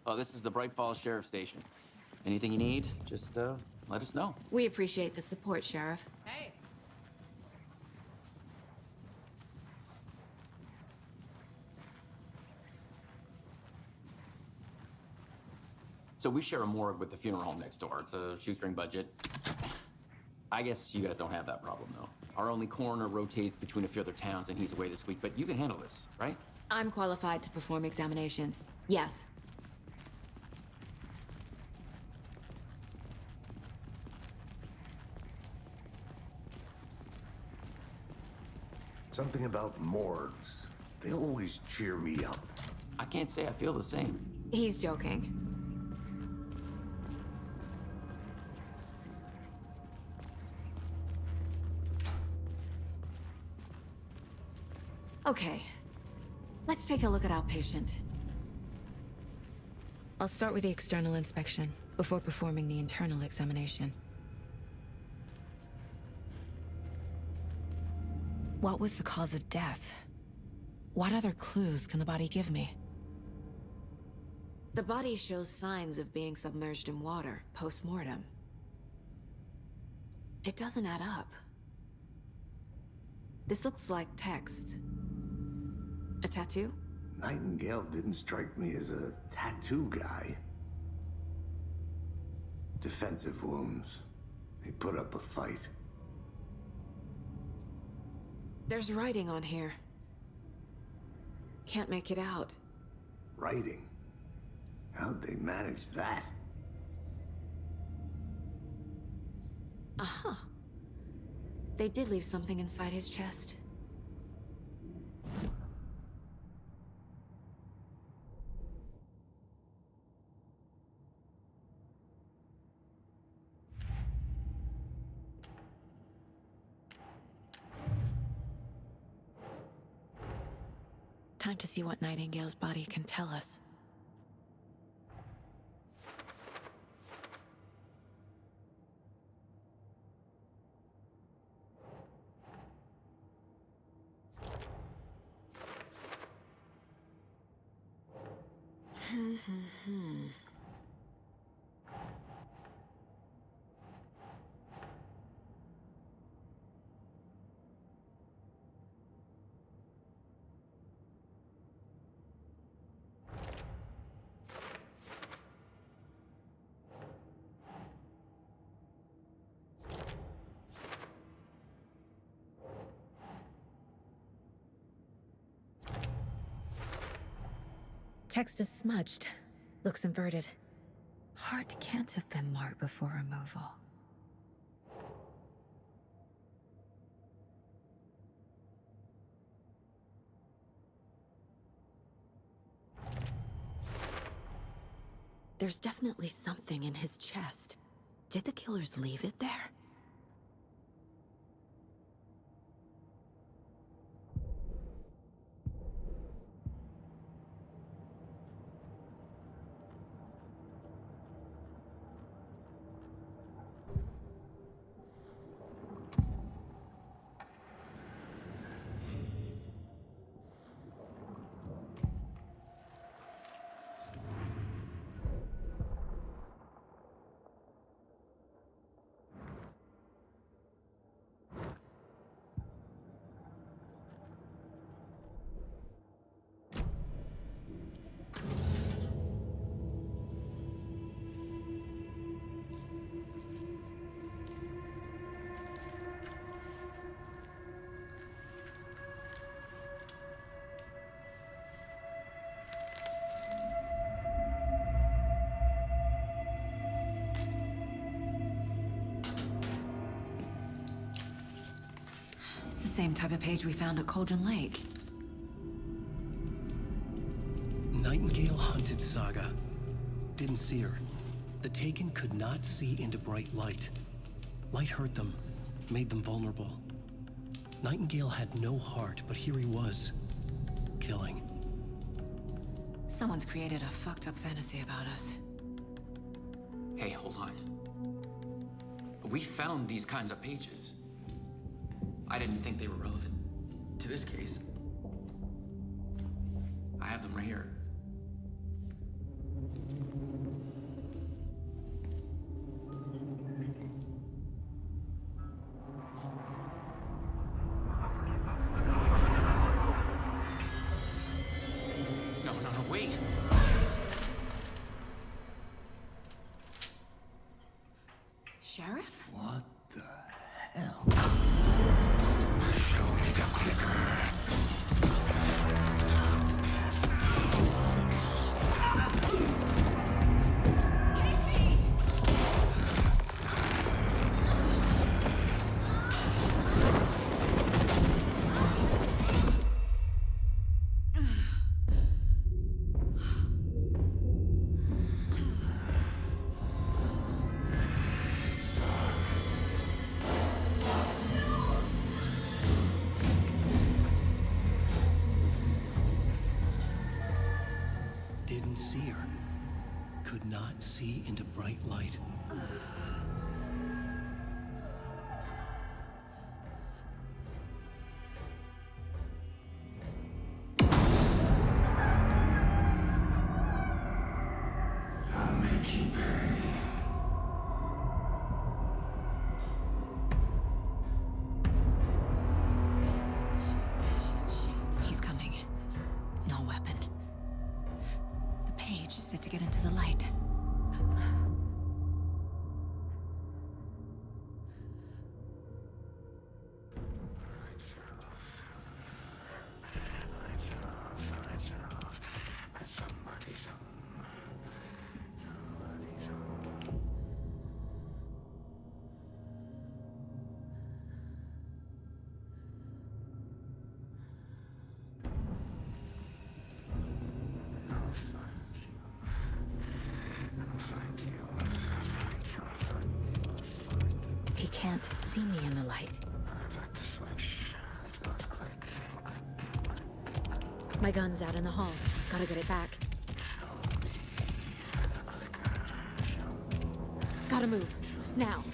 S11: Oh, this is the Bright Falls Sheriff Station. Anything you need, just let us know.
S3: We appreciate the support, Sheriff.
S17: Hey.
S11: So we share a morgue with the funeral home next door. It's a shoestring budget. I guess you guys don't have that problem, though. Our only coroner rotates between a few other towns, and he's away this week, but you can handle this, right?
S3: I'm qualified to perform examinations. Yes.
S5: Something about morgues. They always cheer me up.
S11: I can't say I feel the same.
S3: He's joking. Okay, let's take a look at our patient. I'll start with the external inspection before performing the internal examination. What was the cause of death? What other clues can the body give me? The body shows signs of being submerged in water post-mortem. It doesn't add up. This looks like text. A tattoo?
S5: Nightingale didn't strike me as a tattoo guy. Defensive wounds. He put up a fight.
S3: There's writing on here. Can't make it out.
S5: Writing? How'd they manage that?
S3: Uh-huh. They did leave something inside his chest. Time to see what Nightingale's body can tell us. Text is smudged. Looks inverted. Heart can't have been marked before removal. There's definitely something in his chest. Did the killers leave it there? It's the same type of page we found at Cauldron Lake.
S1: Nightingale hunted Saga. Didn't see her. The Taken could not see into bright light. Light hurt them, made them vulnerable. Nightingale had no heart, but here he was, killing.
S3: Someone's created a fucked up fantasy about us.
S11: Hey, hold on. We found these kinds of pages. I didn't think they were relevant to this case. I have them right here. No, wait.
S3: Sheriff?
S1: What the hell?
S8: Show me the clicker.
S1: Didn't see her. Could not see into bright light.
S8: I'll make you pay.
S3: He's coming. No weapon. The page is set to get into the light.
S8: Lights off. Somebody's home. Somebody's home.
S3: can't see me in the light. My gun's out in the hall. Gotta get it back. Gotta move. Now.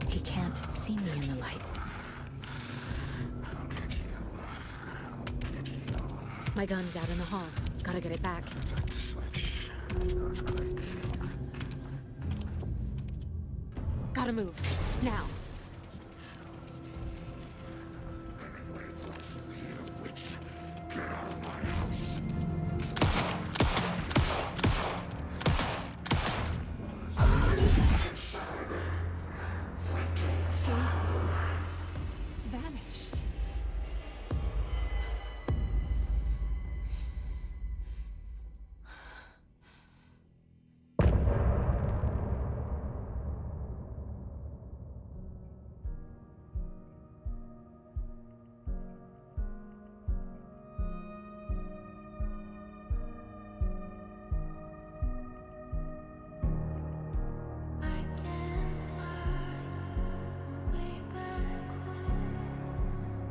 S3: He can't see me in the light. My gun's out in the hall. Gotta get it back. Gotta move. Now. Vanished.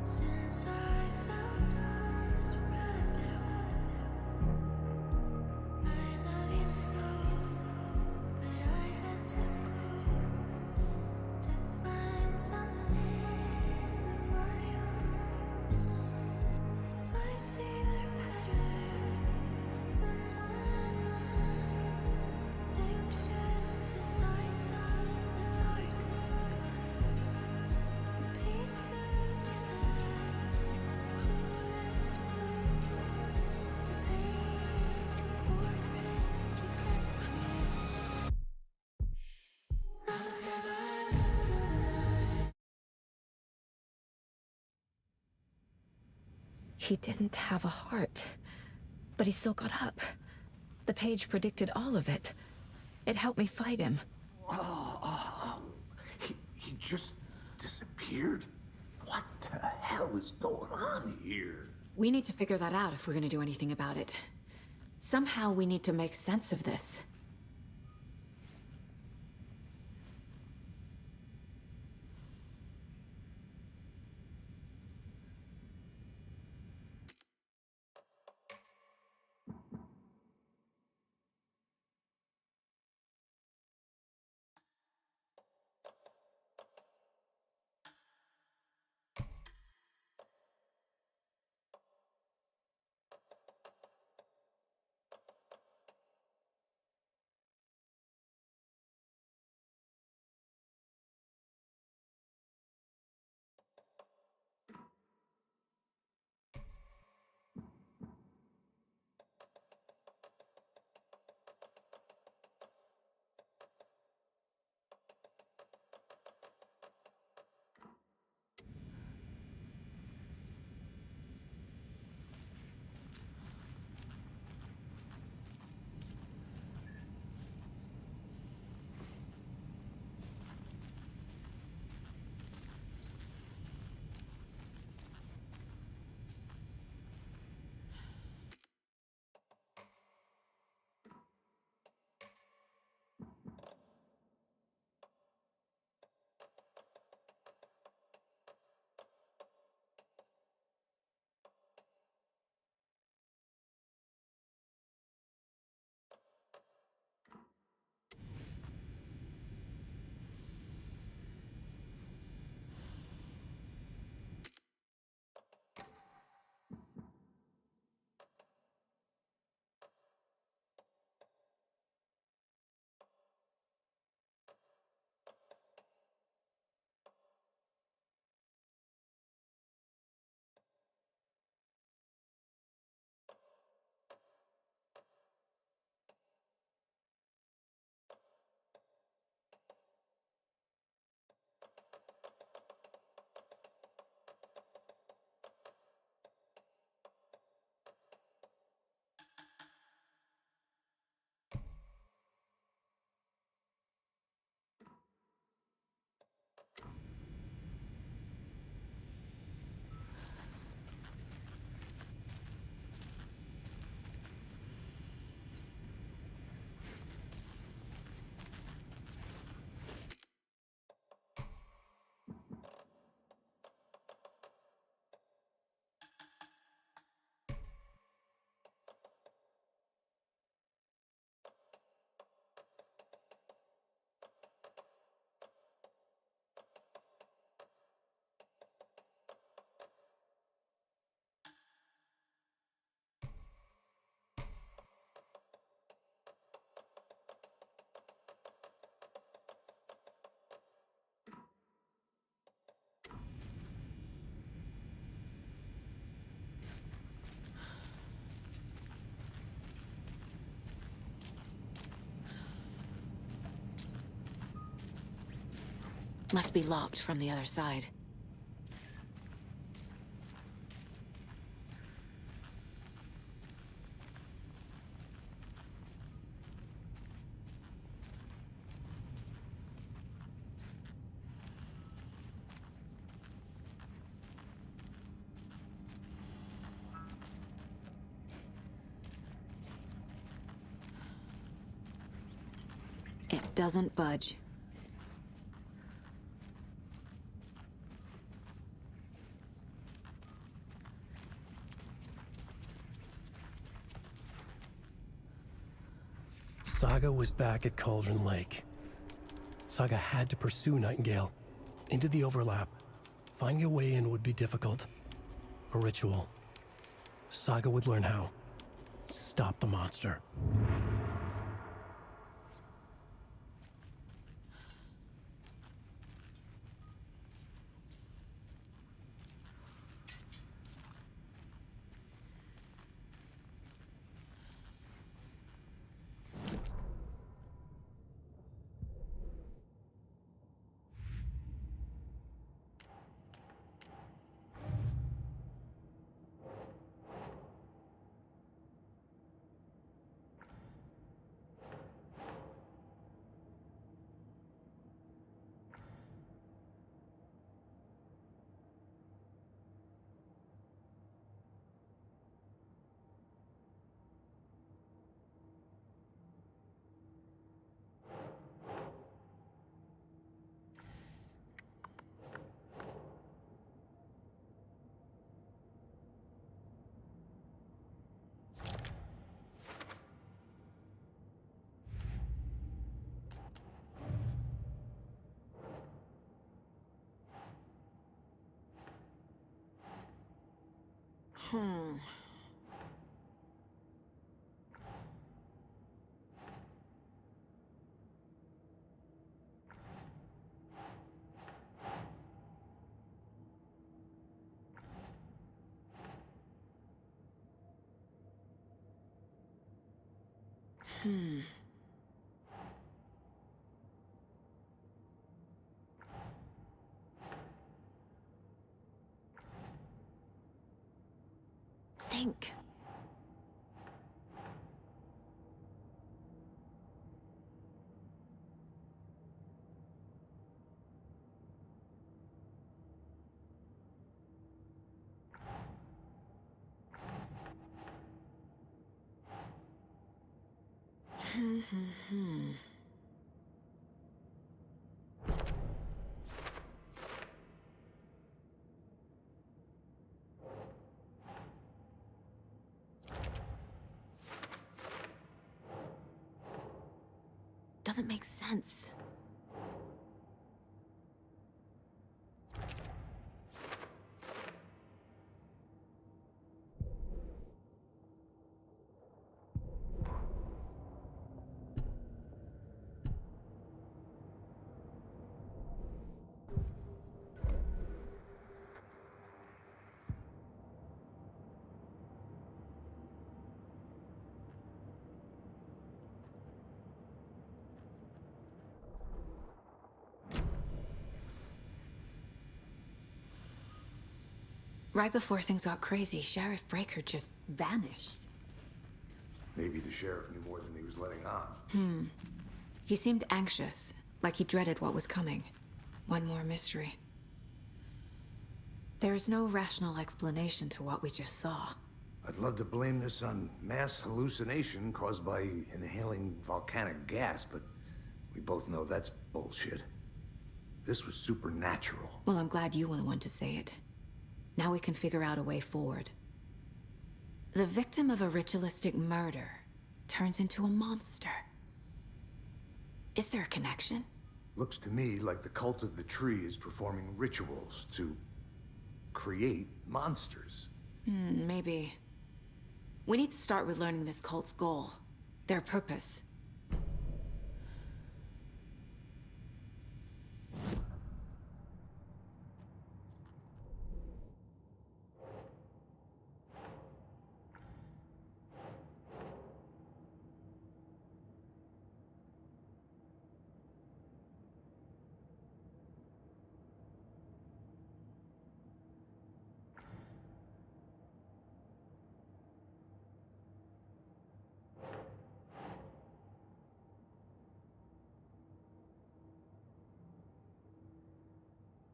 S18: Since I fell down this rabbit hole, I love you so, but I had to go to find something of my own. I see the pattern in my mind, anxious designs of the darkest kind, piece together. Clueless move to paint a portrait to get free. I was never through the night.
S3: He didn't have a heart, but he still got up. The page predicted all of it. It helped me fight him.
S5: He just disappeared? What the hell is going on here?
S3: We need to figure that out if we're gonna do anything about it. Somehow we need to make sense of this. Must be locked from the other side. It doesn't budge.
S1: Saga was back at Cauldron Lake. Saga had to pursue Nightingale. Into the overlap. Finding a way in would be difficult. A ritual. Saga would learn how. Stop the monster.
S3: Hmm. Hmm. Think. Hmm. Doesn't make sense. Right before things got crazy, Sheriff Breaker just vanished.
S5: Maybe the sheriff knew more than he was letting on.
S3: Hmm. He seemed anxious, like he dreaded what was coming. One more mystery. There's no rational explanation to what we just saw.
S5: I'd love to blame this on mass hallucination caused by inhaling volcanic gas, but we both know that's bullshit. This was supernatural.
S3: Well, I'm glad you were the one to say it. Now we can figure out a way forward. The victim of a ritualistic murder turns into a monster. Is there a connection?
S5: Looks to me like the cult of the tree is performing rituals to create monsters.
S3: Maybe. We need to start with learning this cult's goal. Their purpose.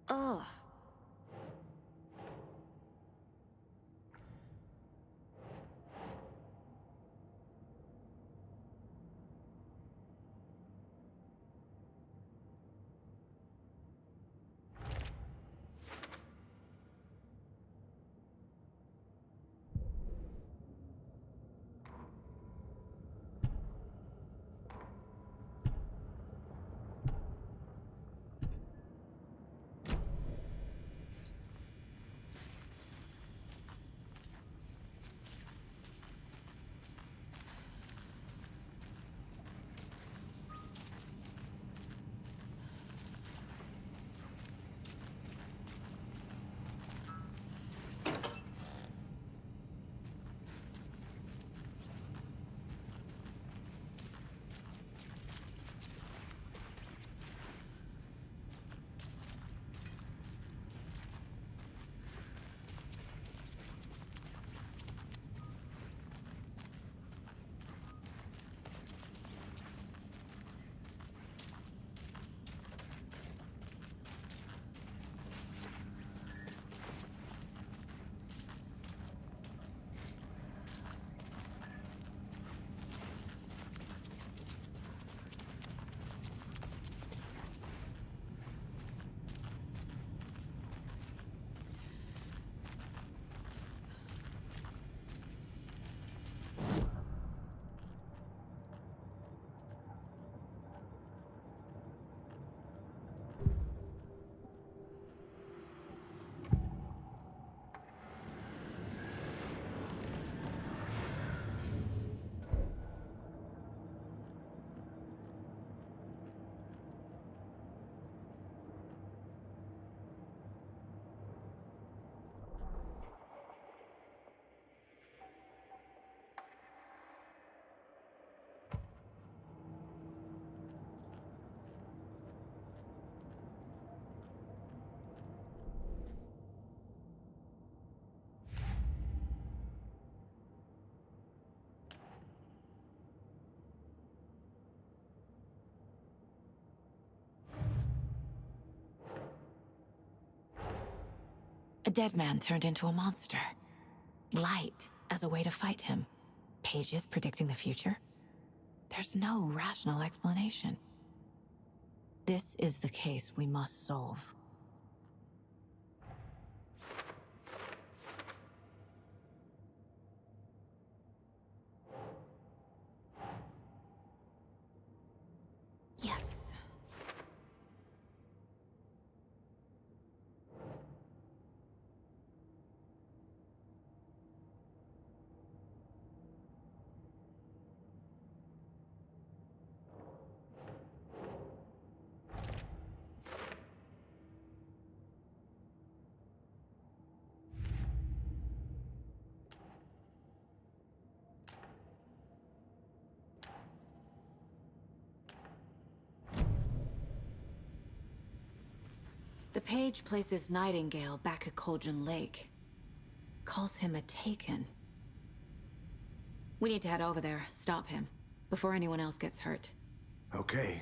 S3: Ugh. A dead man turned into a monster. Light as a way to fight him. Pages predicting the future? There's no rational explanation. This is the case we must solve. Yes. The page places Nightingale back at Cauldron Lake. Calls him a Taken. We need to head over there, stop him, before anyone else gets hurt.
S5: Okay.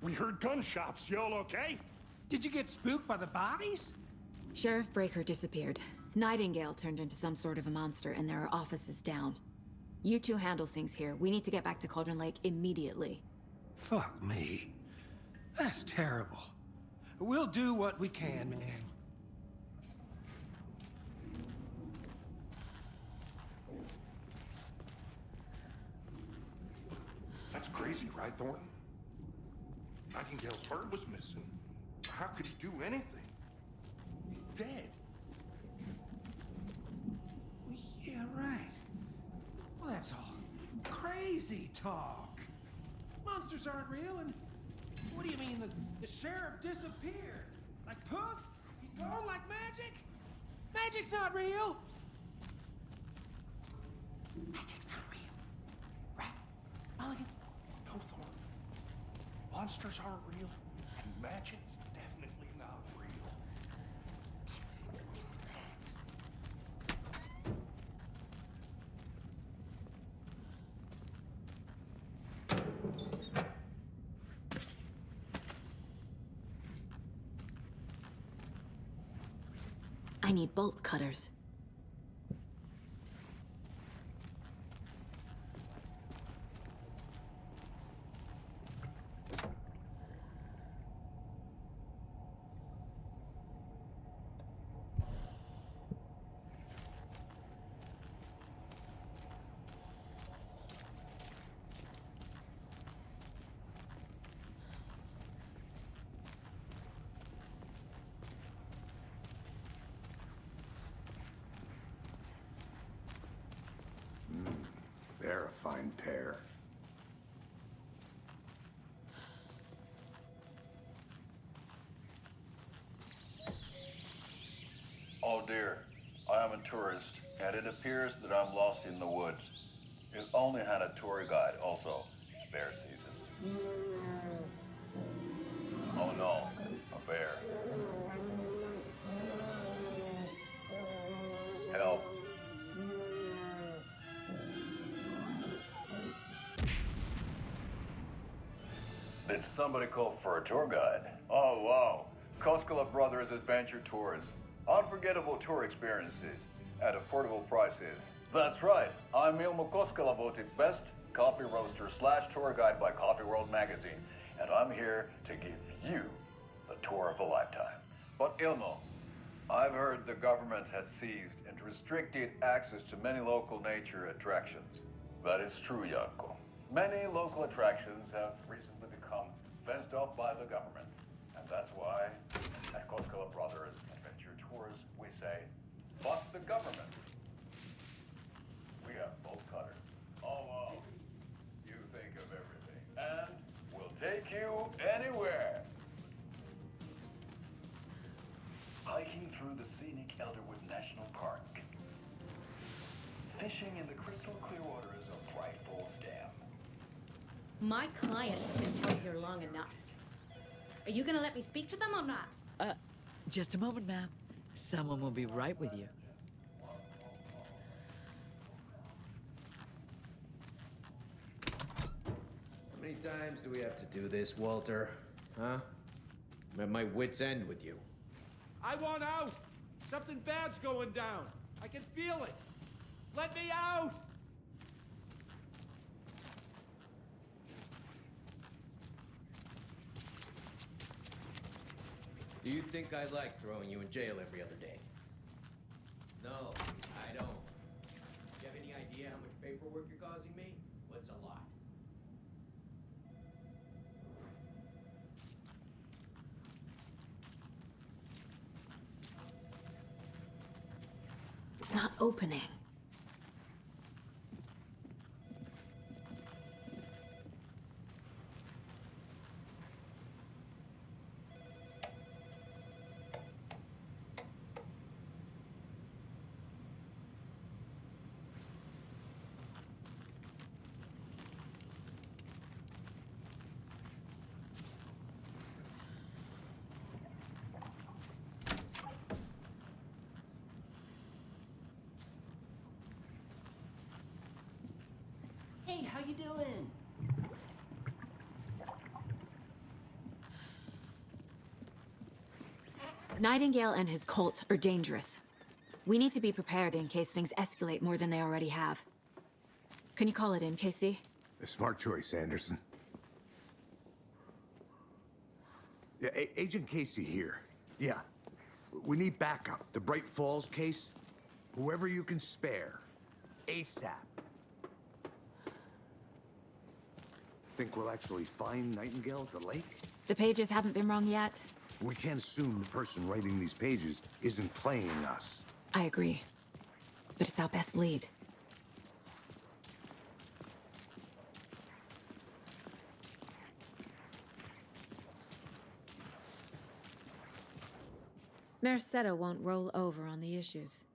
S6: We heard gunshots. Y'all okay?
S7: Did you get spooked by the bodies?
S3: Sheriff Breaker disappeared. Nightingale turned into some sort of a monster, and there are offices down. You two handle things here. We need to get back to Cauldron Lake immediately.
S7: Fuck me. That's terrible. We'll do what we can, man.
S6: That's crazy, right, Thornton? Nightingale's bird was missing. How could he do anything? He's dead.
S7: Yeah, right. Well, that's all crazy talk. Monsters aren't real, and what do you mean the sheriff disappeared? Like poof? He's gone like magic? Magic's not real. Magic's not real. Right? Mulligan?
S6: No, Thornton. Monsters aren't real, and magic's definitely not real.
S3: need bolt cutters.
S5: They're a fine pair.
S19: Oh dear, I am a tourist, and it appears that I'm lost in the woods. If only had a tour guide also. It's bear season. Oh no, a bear. Help. Did somebody call for a tour guide? Oh wow, Koskela Brothers Adventure Tours. Unforgettable tour experiences at affordable prices. That's right. I'm Ilmo Koskela, voted best coffee roaster / tour guide by Coffee World magazine, and I'm here to give you the tour of a lifetime. But Ilmo, I've heard the government has seized and restricted access to many local nature attractions. That is true, Jaakko. Many local attractions have recently become fenced off by the government, and that's why at Koskela Brothers Adventure Tours we say, fuck the government. We have bolt cutters. Oh wow. You think of everything, and we'll take you anywhere. Hiking through the scenic Elderwood National Park. Fishing in the crystal clear waters of Bright Falls Dam.
S20: My client has been out here long enough. Are you gonna let me speak to them or not?
S21: Just a moment, ma'am. Someone will be right with you.
S22: How many times do we have to do this, Walter? Huh? I'm at my wit's end with you.
S17: I want out! Something bad's going down. I can feel it. Let me out!
S22: Do you think I like throwing you in jail every other day? No, I don't. Do you have any idea how much paperwork you're causing me? Well, it's a lot.
S3: It's not opening.
S23: Hey, how you doing?
S3: Nightingale and his cult are dangerous. We need to be prepared in case things escalate more than they already have. Can you call it in, KC?
S5: A smart choice, Anderson. Yeah, Agent Casey here. Yeah. We need backup. The Bright Falls case. Whoever you can spare. ASAP. Think we'll actually find Nightingale at the lake?
S3: The pages haven't been wrong yet.
S5: We can't assume the person writing these pages isn't playing us.
S3: I agree. But it's our best lead. Merced won't roll over on the issues.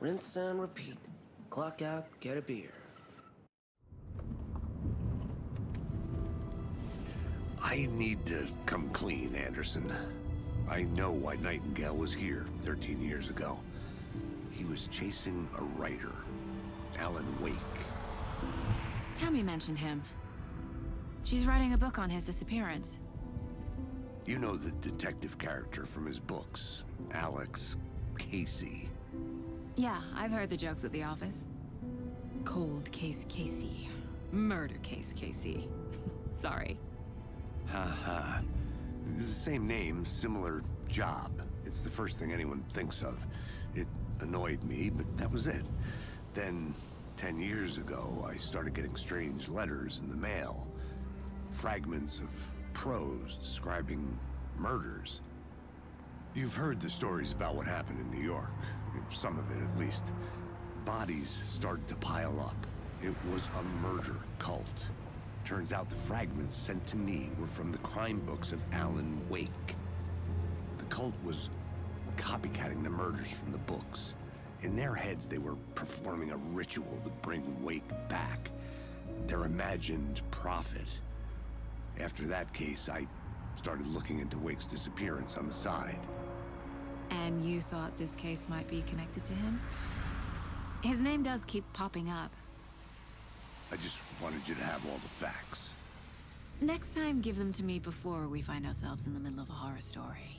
S23: Rinse and repeat. Clock out, get a beer.
S5: I need to come clean, Anderson. I know why Nightingale was here 13 years ago. He was chasing a writer, Alan Wake.
S3: Tammy mentioned him. She's writing a book on his disappearance.
S5: You know the detective character from his books, Alex Casey.
S3: Yeah, I've heard the jokes at the office. Cold case Casey. Murder case Casey. Sorry.
S5: Ha. It's the same name, similar job. It's the first thing anyone thinks of. It annoyed me, but that was it. Then, 10 years ago, I started getting strange letters in the mail. Fragments of prose describing murders. You've heard the stories about what happened in New York. Some of it, at least. Bodies started to pile up. It was a murder cult. Turns out the fragments sent to me were from the crime books of Alan Wake. The cult was copycatting the murders from the books. In their heads, they were performing a ritual to bring Wake back. Their imagined prophet. After that case, I started looking into Wake's disappearance on the side.
S3: And you thought this case might be connected to him? His name does keep popping up.
S5: I just wanted you to have all the facts.
S3: Next time, give them to me before we find ourselves in the middle of a horror story.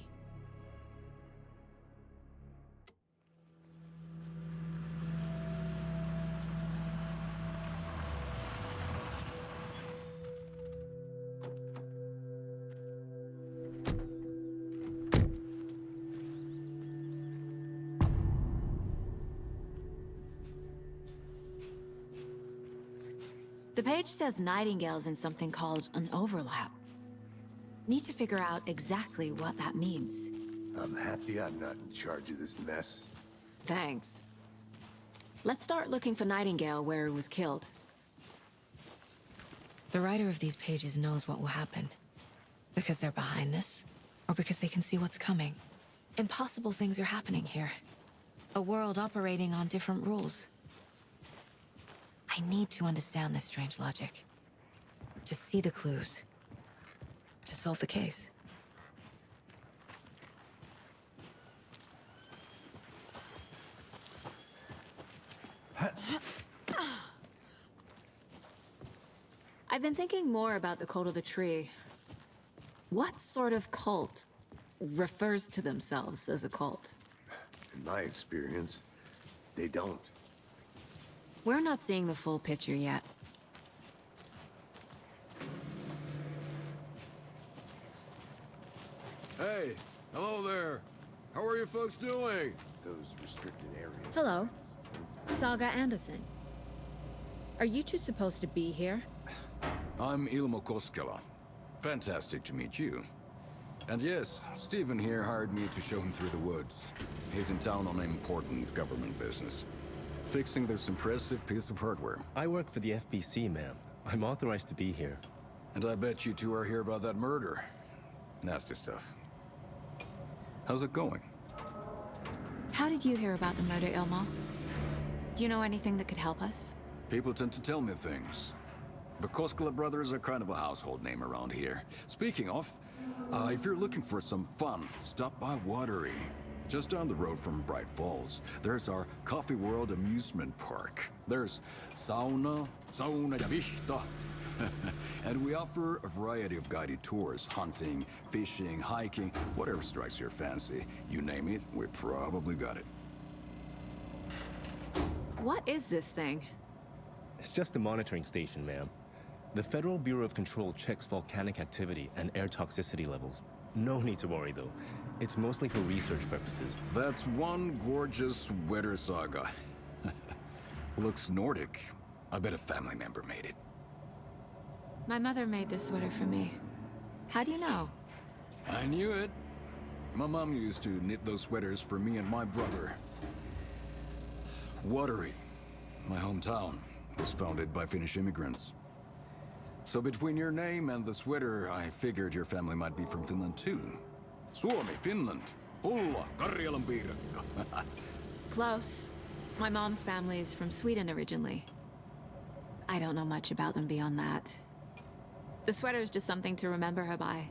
S3: The page says Nightingale's in something called an overlap. Need to figure out exactly what that means.
S5: I'm happy I'm not in charge of this mess.
S3: Thanks. Let's start looking for Nightingale where he was killed. The writer of these pages knows what will happen. Because they're behind this, or because they can see what's coming. Impossible things are happening here. A world operating on different rules. I need to understand this strange logic. To see the clues. To solve the case. I've been thinking more about the cult of the tree. What sort of cult refers to themselves as a cult?
S5: In my experience, they don't.
S3: We're not seeing the full picture yet.
S4: Hey, hello there. How are you folks doing?
S5: Those restricted areas.
S3: Hello. Saga Anderson. Are you two supposed to be here?
S4: I'm Ilmo Koskela. Fantastic to meet you. And yes, Stephen here hired me to show him through the woods. He's in town on important government business. Fixing this impressive piece of hardware.
S9: I work for the FBC, ma'am. I'm authorized to be here.
S4: And I bet you two are here about that murder. Nasty stuff. How's it going?
S3: How did you hear about the murder, Ilmo? Do you know anything that could help us?
S4: People tend to tell me things. The Koskela brothers are kind of a household name around here. Speaking of, if you're looking for some fun, stop by Watery. Just down the road from Bright Falls, there's our Coffee World amusement park. There's sauna ja vihta. And we offer a variety of guided tours, hunting, fishing, hiking, whatever strikes your fancy. You name it, we probably got it.
S3: What is this thing?
S9: It's just a monitoring station, ma'am. The Federal Bureau of Control checks volcanic activity and air toxicity levels. No need to worry, though. It's mostly for research purposes.
S4: That's one gorgeous sweater, Saga. Looks Nordic. I bet a family member made it.
S3: My mother made this sweater for me. How do you know?
S4: I knew it. My mom used to knit those sweaters for me and my brother. Watery, my hometown, was founded by Finnish immigrants. So between your name and the sweater, I figured your family might be from Finland too. Suomi, Finland. Pulla, Karjalan piirakka.
S3: Close. My mom's family is from Sweden originally. I don't know much about them beyond that. The sweater is just something to remember her by.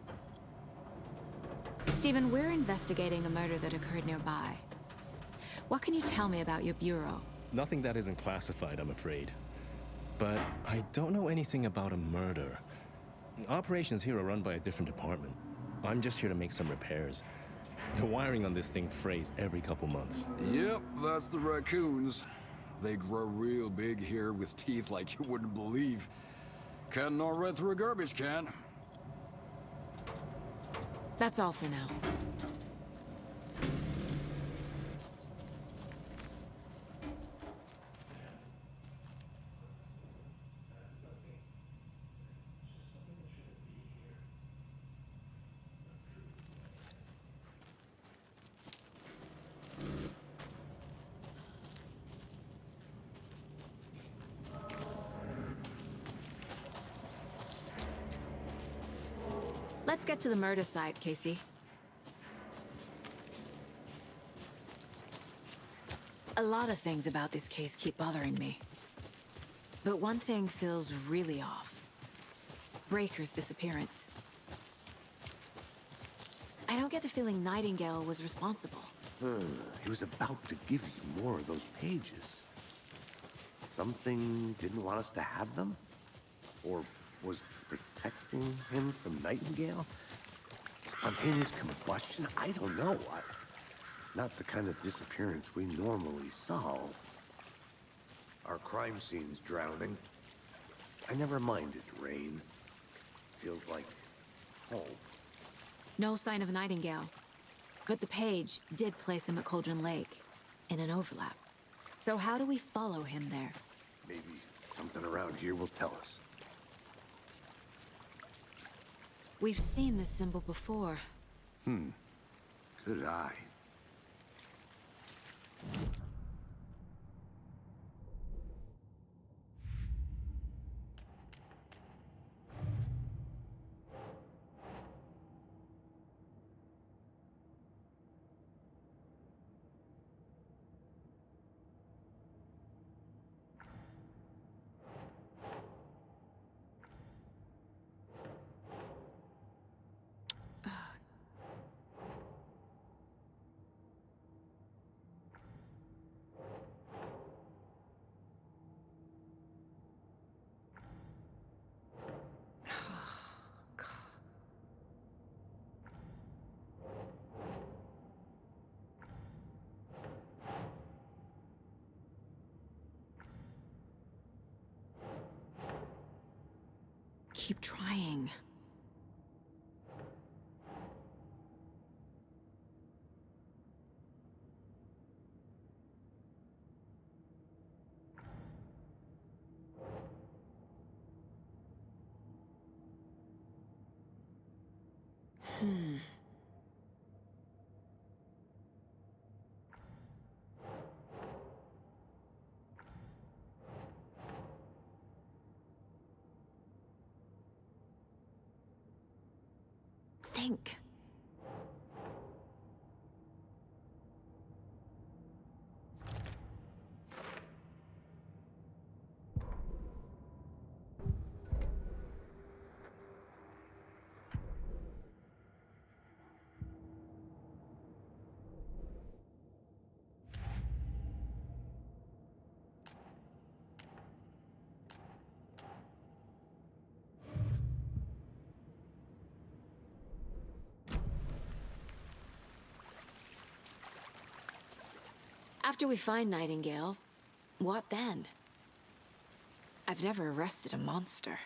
S3: Stephen, we're investigating a murder that occurred nearby. What can you tell me about your bureau?
S9: Nothing that isn't classified, I'm afraid. But I don't know anything about a murder. Operations here are run by a different department. I'm just here to make some repairs. The wiring on this thing frays every couple months.
S4: Yep, that's the raccoons. They grow real big here with teeth like you wouldn't believe. Can't gnaw right through a garbage can.
S3: That's all for now. Let's get to the murder site, Casey. A lot of things about this case keep bothering me. But one thing feels really off. Breaker's disappearance. I don't get the feeling Nightingale was responsible.
S5: He was about to give you more of those pages. Something didn't want us to have them? Or was protecting him from Nightingale? Spontaneous combustion? I don't know. Not the kind of disappearance we normally solve. Our crime scene's drowning. I never minded rain. Feels like home.
S3: No sign of Nightingale. But the page did place him at Cauldron Lake, in an overlap. So how do we follow him there?
S5: Maybe something around here will tell us.
S3: We've seen this symbol before.
S5: Good eye.
S3: Keep trying. Think. After we find Nightingale, what then? I've never arrested a monster.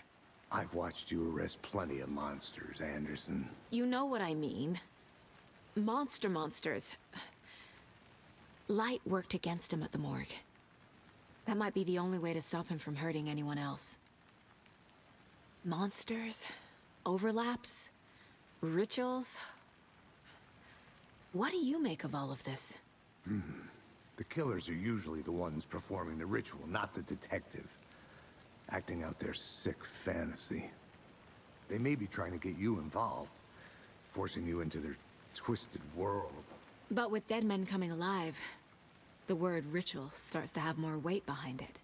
S5: I've watched you arrest plenty of monsters, Anderson.
S3: You know what I mean. Monsters. Light worked against him at the morgue. That might be the only way to stop him from hurting anyone else. Monsters? Overlaps? Rituals? What do you make of all of this?
S5: The killers are usually the ones performing the ritual, not the detective. Acting out their sick fantasy. They may be trying to get you involved, forcing you into their twisted world.
S3: But with dead men coming alive, the word ritual starts to have more weight behind it.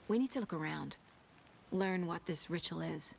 S3: We need to look around, learn what this ritual is.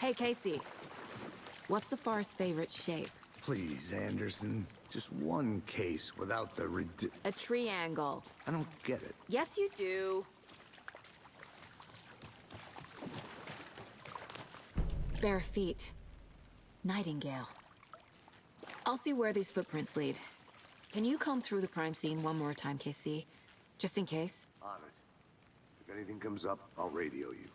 S3: Hey, Casey. What's the forest's favorite shape?
S5: Please, Anderson. Just one case without the
S3: A triangle.
S5: I don't get it.
S3: Yes, you do. Bare feet. Nightingale. I'll see where these footprints lead. Can you comb through the crime scene one more time, Casey? Just in case?
S5: On it. If anything comes up, I'll radio you.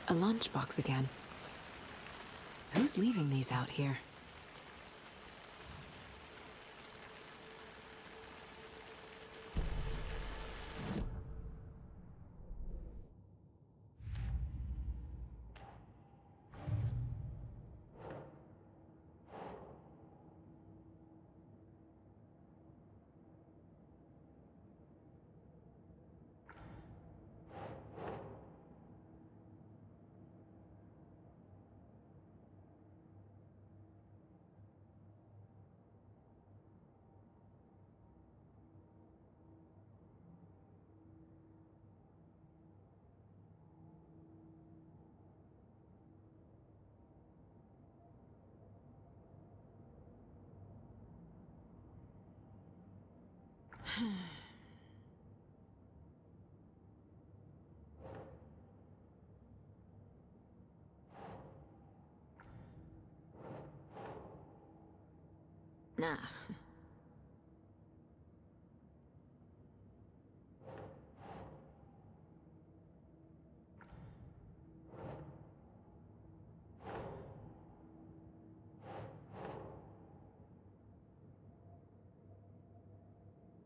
S3: A lunchbox again. Who's leaving these out here? Nah.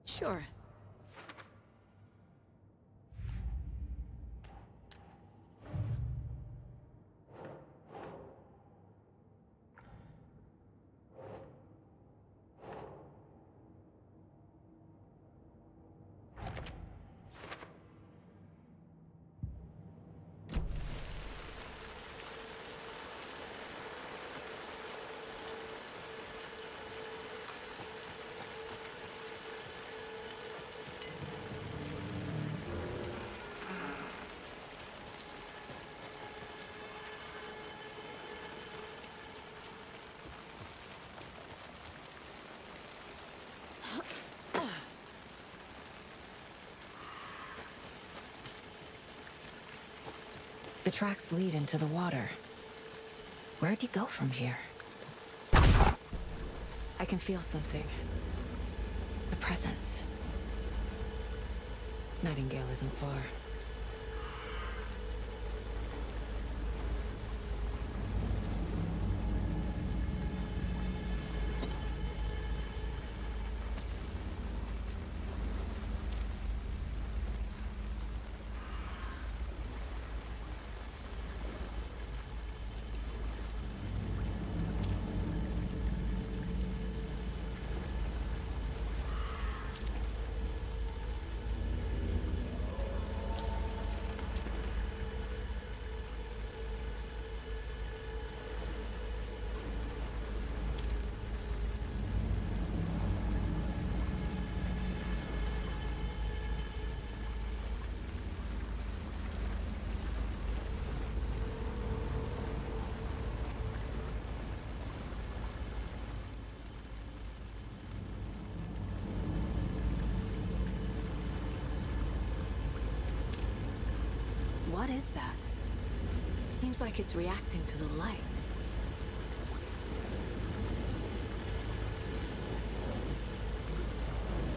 S3: Sure. The tracks lead into the water. Where'd he go from here? I can feel something. A presence. Nightingale isn't far. What is that? Seems like it's reacting to the light.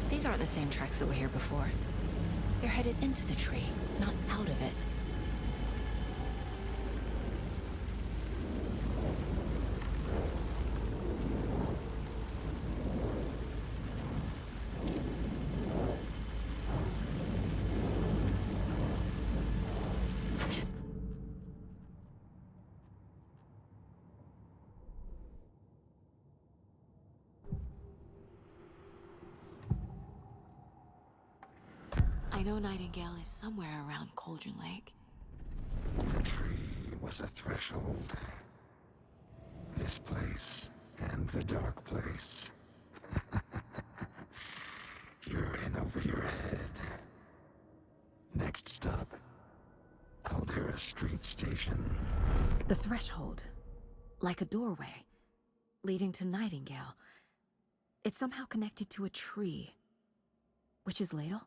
S3: These aren't the same tracks that were here before. They're headed into the tree, not out of it. I know Nightingale is somewhere around Cauldron Lake.
S8: The tree was a threshold. This place and the dark place. You're in over your head. Next stop, Caldera Street Station.
S3: The threshold. Like a doorway. Leading to Nightingale. It's somehow connected to a tree. Witch's Ladle?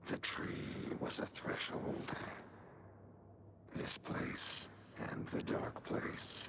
S8: The tree was a threshold. This place and the dark place.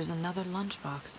S3: There's another lunchbox.